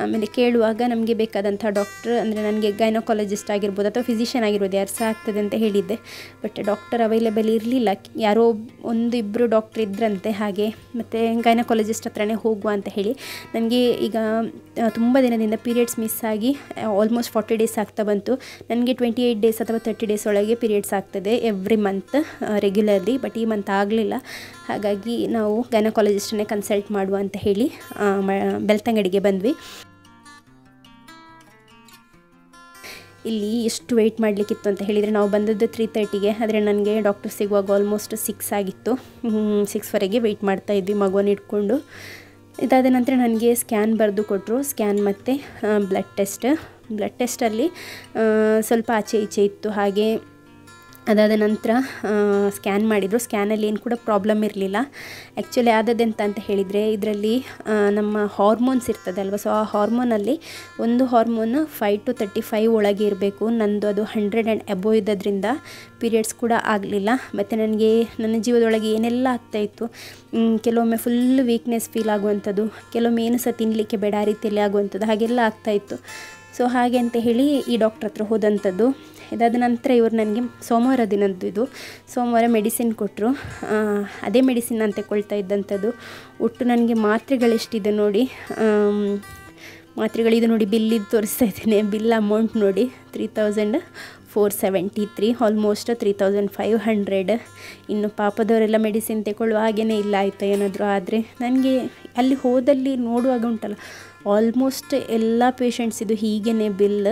ಆಮೇಲೆ ಕೇಳುವಾಗ ನಮಗೆ ಬೇಕಾದಂಥ ಡಾಕ್ಟ್ರ್ ಅಂದರೆ ನನಗೆ ಗೈನಕಾಲಜಿಸ್ಟ್ ಆಗಿರ್ಬೋದು ಅಥವಾ ಫಿಸಿಷಿಯನ್ ಆಗಿರ್ಬೋದು ಯಾರು ಸಹ ಆಗ್ತದೆ ಅಂತ ಹೇಳಿದ್ದೆ. ಬಟ್ ಡಾಕ್ಟರ್ ಅವೈಲೇಬಲ್ ಇರಲಿಲ್ಲ. ಯಾರೋ 1-2 ಡಾಕ್ಟ್ರ್ ಇದ್ರಂತೆ ಹಾಗೆ. ಮತ್ತು ಗೈನಕಾಲಜಿಸ್ಟ್ ಹತ್ರನೇ ಹೋಗುವ ಅಂತ ಹೇಳಿ ನನಗೆ ಈಗ ತುಂಬ ದಿನದಿಂದ ಪೀರಿಯಡ್ಸ್ ಮಿಸ್ ಆಗಿ ಆಲ್ಮೋಸ್ಟ್ 40 ಡೇಸ್ ಆಗ್ತಾ ಬಂತು. ನನಗೆ 28 ಡೇಸ್ ಅಥವಾ 30 ಡೇಸ್ ಒಳಗೆ ಪೀರಿಯಡ್ಸ್ ಆಗ್ತದೆ ಎವ್ರಿ ಮಂತ್ ರೆಗ್ಯುಲರ್ಲಿ. ಬಟ್ ಈ ಮಂತ್ ಆಗಲಿಲ್ಲ. ಹಾಗಾಗಿ ನಾವು ಗೈನಕಾಲಜಿಸ್ಟನ್ನೇ ಕನ್ಸಲ್ಟ್ ಮಾಡುವ ಅಂತ ಹೇಳಿ ಬೆಳ್ತಂಗಡಿಗೆ ಬಂದ್ವಿ. ಇಲ್ಲಿ ಎಷ್ಟು ವೆಯ್ಟ್ ಮಾಡಲಿಕ್ಕಿತ್ತು ಅಂತ ಹೇಳಿದರೆ ನಾವು ಬಂದದ್ದು 3:30ಗೆ. ಆದರೆ ನನಗೆ ಡಾಕ್ಟರ್ ಸಿಗುವಾಗ ಆಲ್ಮೋಸ್ಟ್ 6 ಆಗಿತ್ತು. 6ವರೆಗೆ ವೆಯ್ಟ್ ಮಾಡ್ತಾಯಿದ್ವಿ ಮಗುವನ್ನು ಇಟ್ಕೊಂಡು. ಇದಾದ ನಂತರ ನನಗೆ ಸ್ಕ್ಯಾನ್ ಬರೆದು ಕೊಟ್ಟರು. ಸ್ಕ್ಯಾನ್ ಮತ್ತು ಬ್ಲಡ್ ಟೆಸ್ಟಲ್ಲಿ ಸ್ವಲ್ಪ ಆಚೆ ಈಚೆ ಇತ್ತು. ಹಾಗೆ ಅದಾದ ನಂತರ ಸ್ಕ್ಯಾನ್ ಮಾಡಿದರು. ಸ್ಕ್ಯಾನಲ್ಲಿ ಏನು ಕೂಡ ಪ್ರಾಬ್ಲಮ್ ಇರಲಿಲ್ಲ. ಆ್ಯಕ್ಚುಲಿ ಆದದ್ದೆಂತ ಅಂತ ಹೇಳಿದರೆ ಇದರಲ್ಲಿ ನಮ್ಮ ಹಾರ್ಮೋನ್ಸ್ ಇರ್ತದಲ್ವ, ಸೊ ಆ ಹಾರ್ಮೋನಲ್ಲಿ ಒಂದು ಹಾರ್ಮೋನ್ 5 to 35 ಒಳಗೆ ಇರಬೇಕು. ನಂದು ಅದು 100 and above ಇದ್ದದ್ರಿಂದ ಪೀರಿಯಡ್ಸ್ ಕೂಡ ಆಗಲಿಲ್ಲ. ಮತ್ತು ನನಗೆ ನನ್ನ ಜೀವದೊಳಗೆ ಏನೆಲ್ಲ ಆಗ್ತಾಯಿತ್ತು, ಕೆಲವೊಮ್ಮೆ ಫುಲ್ ವೀಕ್ನೆಸ್ ಫೀಲ್ ಆಗುವಂಥದ್ದು, ಕೆಲವೊಮ್ಮೆ ಏನು ಸಹ ತಿನ್ನಲಿಕ್ಕೆ ಬೇಡ ಆ ರೀತಿಯಲ್ಲಿ ಆಗುವಂಥದ್ದು, ಹಾಗೆಲ್ಲ ಆಗ್ತಾಯಿತ್ತು. ಸೊ ಹಾಗೆ ಅಂತ ಹೇಳಿ ಈ ಡಾಕ್ಟ್ರ್ ಹತ್ರ ಹೋದಂಥದ್ದು. ಇದಾದ ನಂತರ ಇವರು ನನಗೆ ಸೋಮವಾರ ದಿನದ್ದು ಇದು ಸೋಮವಾರ ಮೆಡಿಸಿನ್ ಕೊಟ್ಟರು. ಅದೇ ಮೆಡಿಸಿನ್ ನಾನು ತಗೊಳ್ತಾ ಇದ್ದಂಥದ್ದು. ಒಟ್ಟು ನನಗೆ ಮಾತ್ರೆಗಳೆಷ್ಟಿದೆ ನೋಡಿ, ಮಾತ್ರೆಗಳಿದು ನೋಡಿ, ಬಿಲ್ಲಿದ್ದು ತೋರಿಸ್ತಾ ಇದ್ದೇನೆ. ಬಿಲ್ ಅಮೌಂಟ್ ನೋಡಿ 3473, ಆಲ್ಮೋಸ್ಟ್ 3500. ಇನ್ನು ಪಾಪದವರೆಲ್ಲ ಮೆಡಿಸಿನ್ ತಗೊಳ್ಳುವ ಹಾಗೇ ಇಲ್ಲ ಆಯಿತಾ ಏನಾದರೂ ಆದರೆ. ನನಗೆ ಅಲ್ಲಿ ಹೋದಲ್ಲಿ ನೋಡುವಾಗ ಉಂಟಲ್ಲ ಆಲ್ಮೋಸ್ಟ್ ಎಲ್ಲ ಪೇಷಂಟ್ಸ್ ಇದು ಹೀಗೇ ಬಿಲ್.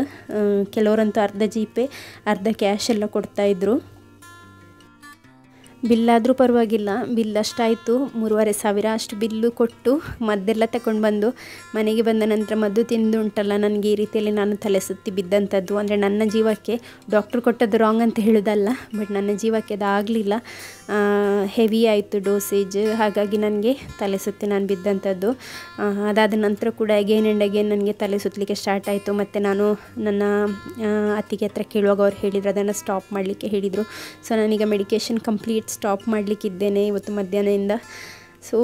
ಕೆಲವರಂತೂ ಅರ್ಧ ಜೀಪೆ ಅರ್ಧ ಕ್ಯಾಶ್ ಎಲ್ಲ ಕೊಡ್ತಾಯಿದ್ರು. ಬಿಲ್ಲಾದರೂ ಪರವಾಗಿಲ್ಲ, ಬಿಲ್ ಅಷ್ಟಾಯಿತು 3500. ಅಷ್ಟು ಬಿಲ್ಲು ಕೊಟ್ಟು ಮದ್ದೆಲ್ಲ ತಗೊಂಡು ಬಂದು ಮನೆಗೆ ಬಂದ ನಂತರ ಮದ್ದು ತಿಂದು ಉಂಟಲ್ಲ ನನಗೆ ಈ ರೀತಿಯಲ್ಲಿ ನಾನು ತಲೆ ಸುತ್ತಿ ಬಿದ್ದಂಥದ್ದು. ಅಂದರೆ ನನ್ನ ಜೀವಕ್ಕೆ ಡಾಕ್ಟ್ರು ಕೊಟ್ಟದ್ದು ರಾಂಗ್ ಅಂತ ಹೇಳೋದಲ್ಲ, ಬಟ್ ನನ್ನ ಜೀವಕ್ಕೆ ಅದಾಗಲಿಲ್ಲ. ಹೆವಿ ಆಯಿತು ಡೋಸೇಜ್, ಹಾಗಾಗಿ ನನಗೆ ತಲೆ ಸುತ್ತಿ ನಾನು ಬಿದ್ದಂಥದ್ದು. ಅದಾದ ನಂತರ ಕೂಡ ಅಗೇನ್ ಆ್ಯಂಡ್ ಅಗೇನ್ ನನಗೆ ತಲೆ ಸುತ್ತಲಿಕ್ಕೆ ಸ್ಟಾರ್ಟ್ ಆಯಿತು. ಮತ್ತು ನಾನು ನನ್ನ ಅತ್ತಿಗೆ ಹತ್ರ ಕೇಳುವಾಗ ಅವ್ರು ಹೇಳಿದರು ಅದನ್ನು ಸ್ಟಾಪ್ ಮಾಡಲಿಕ್ಕೆ ಹೇಳಿದರು. ಸೊ ನಾನೀಗ ಮೆಡಿಕೇಷನ್ ಕಂಪ್ಲೀಟ್ ಸ್ಟಾಪ್ ಮಾಡಲಿಕ್ಕಿದ್ದೇನೆ ಇವತ್ತು ಮಧ್ಯಾಹ್ನದಿಂದ. ಸೊ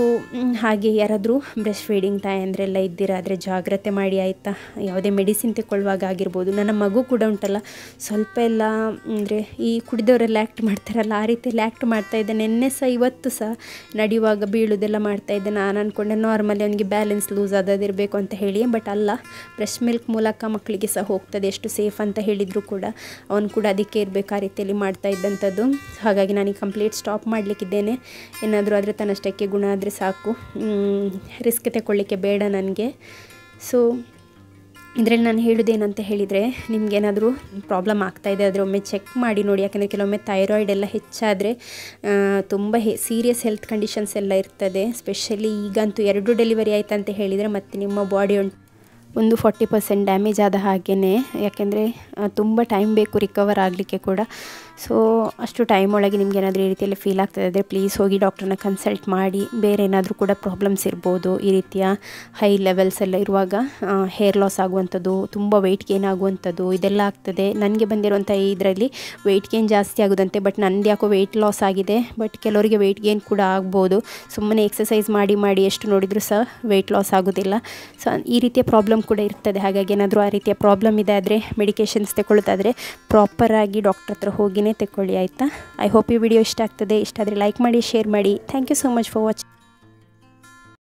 ಹಾಗೆ ಯಾರಾದರೂ ಬ್ರೆಸ್ಟ್ ಫೀಡಿಂಗ್ ತಾಯಂದ್ರೆಲ್ಲ ಇದ್ದೀರಾ ಆದರೆ ಜಾಗ್ರತೆ ಮಾಡಿ ಆಯಿತಾ. ಯಾವುದೇ ಮೆಡಿಸಿನ್ ತಗೊಳ್ಳುವಾಗ ಆಗಿರ್ಬೋದು. ನನ್ನ ಮಗು ಕೂಡ ಉಂಟಲ್ಲ ಸ್ವಲ್ಪ ಎಲ್ಲ ಅಂದರೆ ಈ ಕುಡಿದವರೆಲ್ಲ ಆ್ಯಕ್ಟ್ ಮಾಡ್ತಾರಲ್ಲ ಆ ರೀತಿಯಲ್ಲಿ ಆ್ಯಕ್ಟ್ ಮಾಡ್ತಾಯಿದ್ದೆ. ನಿನ್ನೆ ಸಹ ಇವತ್ತು ಸಹ ನಡೆಯುವಾಗ ಬೀಳೋದೆಲ್ಲ ಮಾಡ್ತಾಯಿದ್ದೆ. ನಾನು ಅಂದ್ಕೊಂಡೆ ನಾರ್ಮಲಿ ಅವನಿಗೆ ಬ್ಯಾಲೆನ್ಸ್ ಲೂಸ್ ಆದದಿರಬೇಕು ಅಂತ ಹೇಳಿ, ಬಟ್ ಅಲ್ಲ, ಬ್ರೆಸ್ಟ್ ಮಿಲ್ಕ್ ಮೂಲಕ ಮಕ್ಕಳಿಗೆ ಸಹ ಹೋಗ್ತದೆ, ಎಷ್ಟು ಸೇಫ್ ಅಂತ ಹೇಳಿದರೂ ಕೂಡ ಅವನು ಕೂಡ ಅದಕ್ಕೆ ಇರಬೇಕು ಆ ರೀತಿಯಲ್ಲಿ ಮಾಡ್ತಾ ಇದ್ದಂಥದ್ದು. ಹಾಗಾಗಿ ನಾನೀಗ ಕಂಪ್ಲೀಟ್ ಸ್ಟಾಪ್ ಮಾಡಲಿಕ್ಕಿದ್ದೇನೆ. ಏನಾದರೂ ಆದರೆ ತನ್ನಷ್ಟಕ್ಕೆ ಗುಣ ಆದರೆ ಸಾಕು, ರಿಸ್ಕ್ ತಗೊಳ್ಳಿಕ್ಕೆ ಬೇಡ ನನಗೆ. ಸೊ ಇದರಲ್ಲಿ ನಾನು ಹೇಳೋದೇನಂತ ಹೇಳಿದರೆ, ನಿಮಗೇನಾದರೂ ಪ್ರಾಬ್ಲಮ್ ಆಗ್ತಾಯಿದೆ ಆದರೆ ಒಮ್ಮೆ ಚೆಕ್ ಮಾಡಿ ನೋಡಿ. ಯಾಕೆಂದರೆ ಕೆಲವೊಮ್ಮೆ ಥೈರಾಯ್ಡ್ ಎಲ್ಲ ಹೆಚ್ಚಾದರೆ ತುಂಬ ಸೀರಿಯಸ್ ಹೆಲ್ತ್ ಕಂಡೀಷನ್ಸ್ ಎಲ್ಲ ಇರ್ತದೆ. ಸ್ಪೆಷಲಿ ಈಗಂತೂ 2 ಡೆಲಿವರಿ ಆಯ್ತು ಅಂತ ಹೇಳಿದರೆ ಮತ್ತು ನಿಮ್ಮ ಬಾಡಿ ಒಂದು 40% ಡ್ಯಾಮೇಜ್ ಆದ ಹಾಗೆಯೇ. ಯಾಕೆಂದರೆ ತುಂಬ ಟೈಮ್ ಬೇಕು ರಿಕವರ್ ಆಗಲಿಕ್ಕೆ ಕೂಡ. ಸೊ ಅಷ್ಟು ಟೈಮ್ ಒಳಗೆ ನಿಮ್ಗೆ ಏನಾದರೂ ಈ ರೀತಿಯಲ್ಲಿ ಫೀಲ್ ಆಗ್ತದೆ ಅಂದರೆ ಪ್ಲೀಸ್ ಹೋಗಿ ಡಾಕ್ಟ್ರನ್ನ ಕನ್ಸಲ್ಟ್ ಮಾಡಿ. ಬೇರೆ ಏನಾದರೂ ಕೂಡ ಪ್ರಾಬ್ಲಮ್ಸ್ ಇರ್ಬೋದು. ಈ ರೀತಿಯ ಹೈ ಲೆವೆಲ್ಸ್ ಎಲ್ಲ ಇರುವಾಗ ಹೇರ್ ಲಾಸ್ ಆಗುವಂಥದ್ದು, ತುಂಬ ವೆಯ್ಟ್ ಗೇನ್ ಆಗುವಂಥದ್ದು ಇದೆಲ್ಲ ಆಗ್ತದೆ. ನನಗೆ ಬಂದಿರುವಂಥ ಇದರಲ್ಲಿ ವೆಯ್ಟ್ ಗೇನ್ ಜಾಸ್ತಿ ಆಗೋದಂತೆ, ಬಟ್ ನಂದು ಯಾಕೋ ವೆಯ್ಟ್ ಲಾಸ್ ಆಗಿದೆ. ಬಟ್ ಕೆಲವರಿಗೆ ವೆಯ್ಟ್ ಗೇನ್ ಕೂಡ ಆಗ್ಬೋದು. ಸುಮ್ಮನೆ ಎಕ್ಸಸೈಸ್ ಮಾಡಿ ಎಷ್ಟು ನೋಡಿದರೂ ಸಹ ವೆಯ್ಟ್ ಲಾಸ್ ಆಗೋದಿಲ್ಲ. ಸೊ ಈ ರೀತಿಯ ಪ್ರಾಬ್ಲಮ್ ಕೂಡ ಇರ್ತದೆ. ಹಾಗಾಗಿ ಏನಾದರೂ ಆ ರೀತಿಯ ಪ್ರಾಬ್ಲಮ್ ಇದೆ ಆದರೆ ಮೆಡಿಕೇಷನ್ಸ್ ತಗೊಳ್ಳೋದಾದರೆ ಪ್ರಾಪರಾಗಿ ಡಾಕ್ಟ್ರ್ ಹತ್ರ ಹೋಗಿನೇ ತಗೊಳ್ಳಿ ಆಯಿತಾ. ಐ ಹೋಪ್ ಈ ವಿಡಿಯೋ ಇಷ್ಟ ಆಗ್ತದೆ. ಇಷ್ಟ ಆದರೆ ಲೈಕ್ ಮಾಡಿ, ಶೇರ್ ಮಾಡಿ. Thank you so much for watching.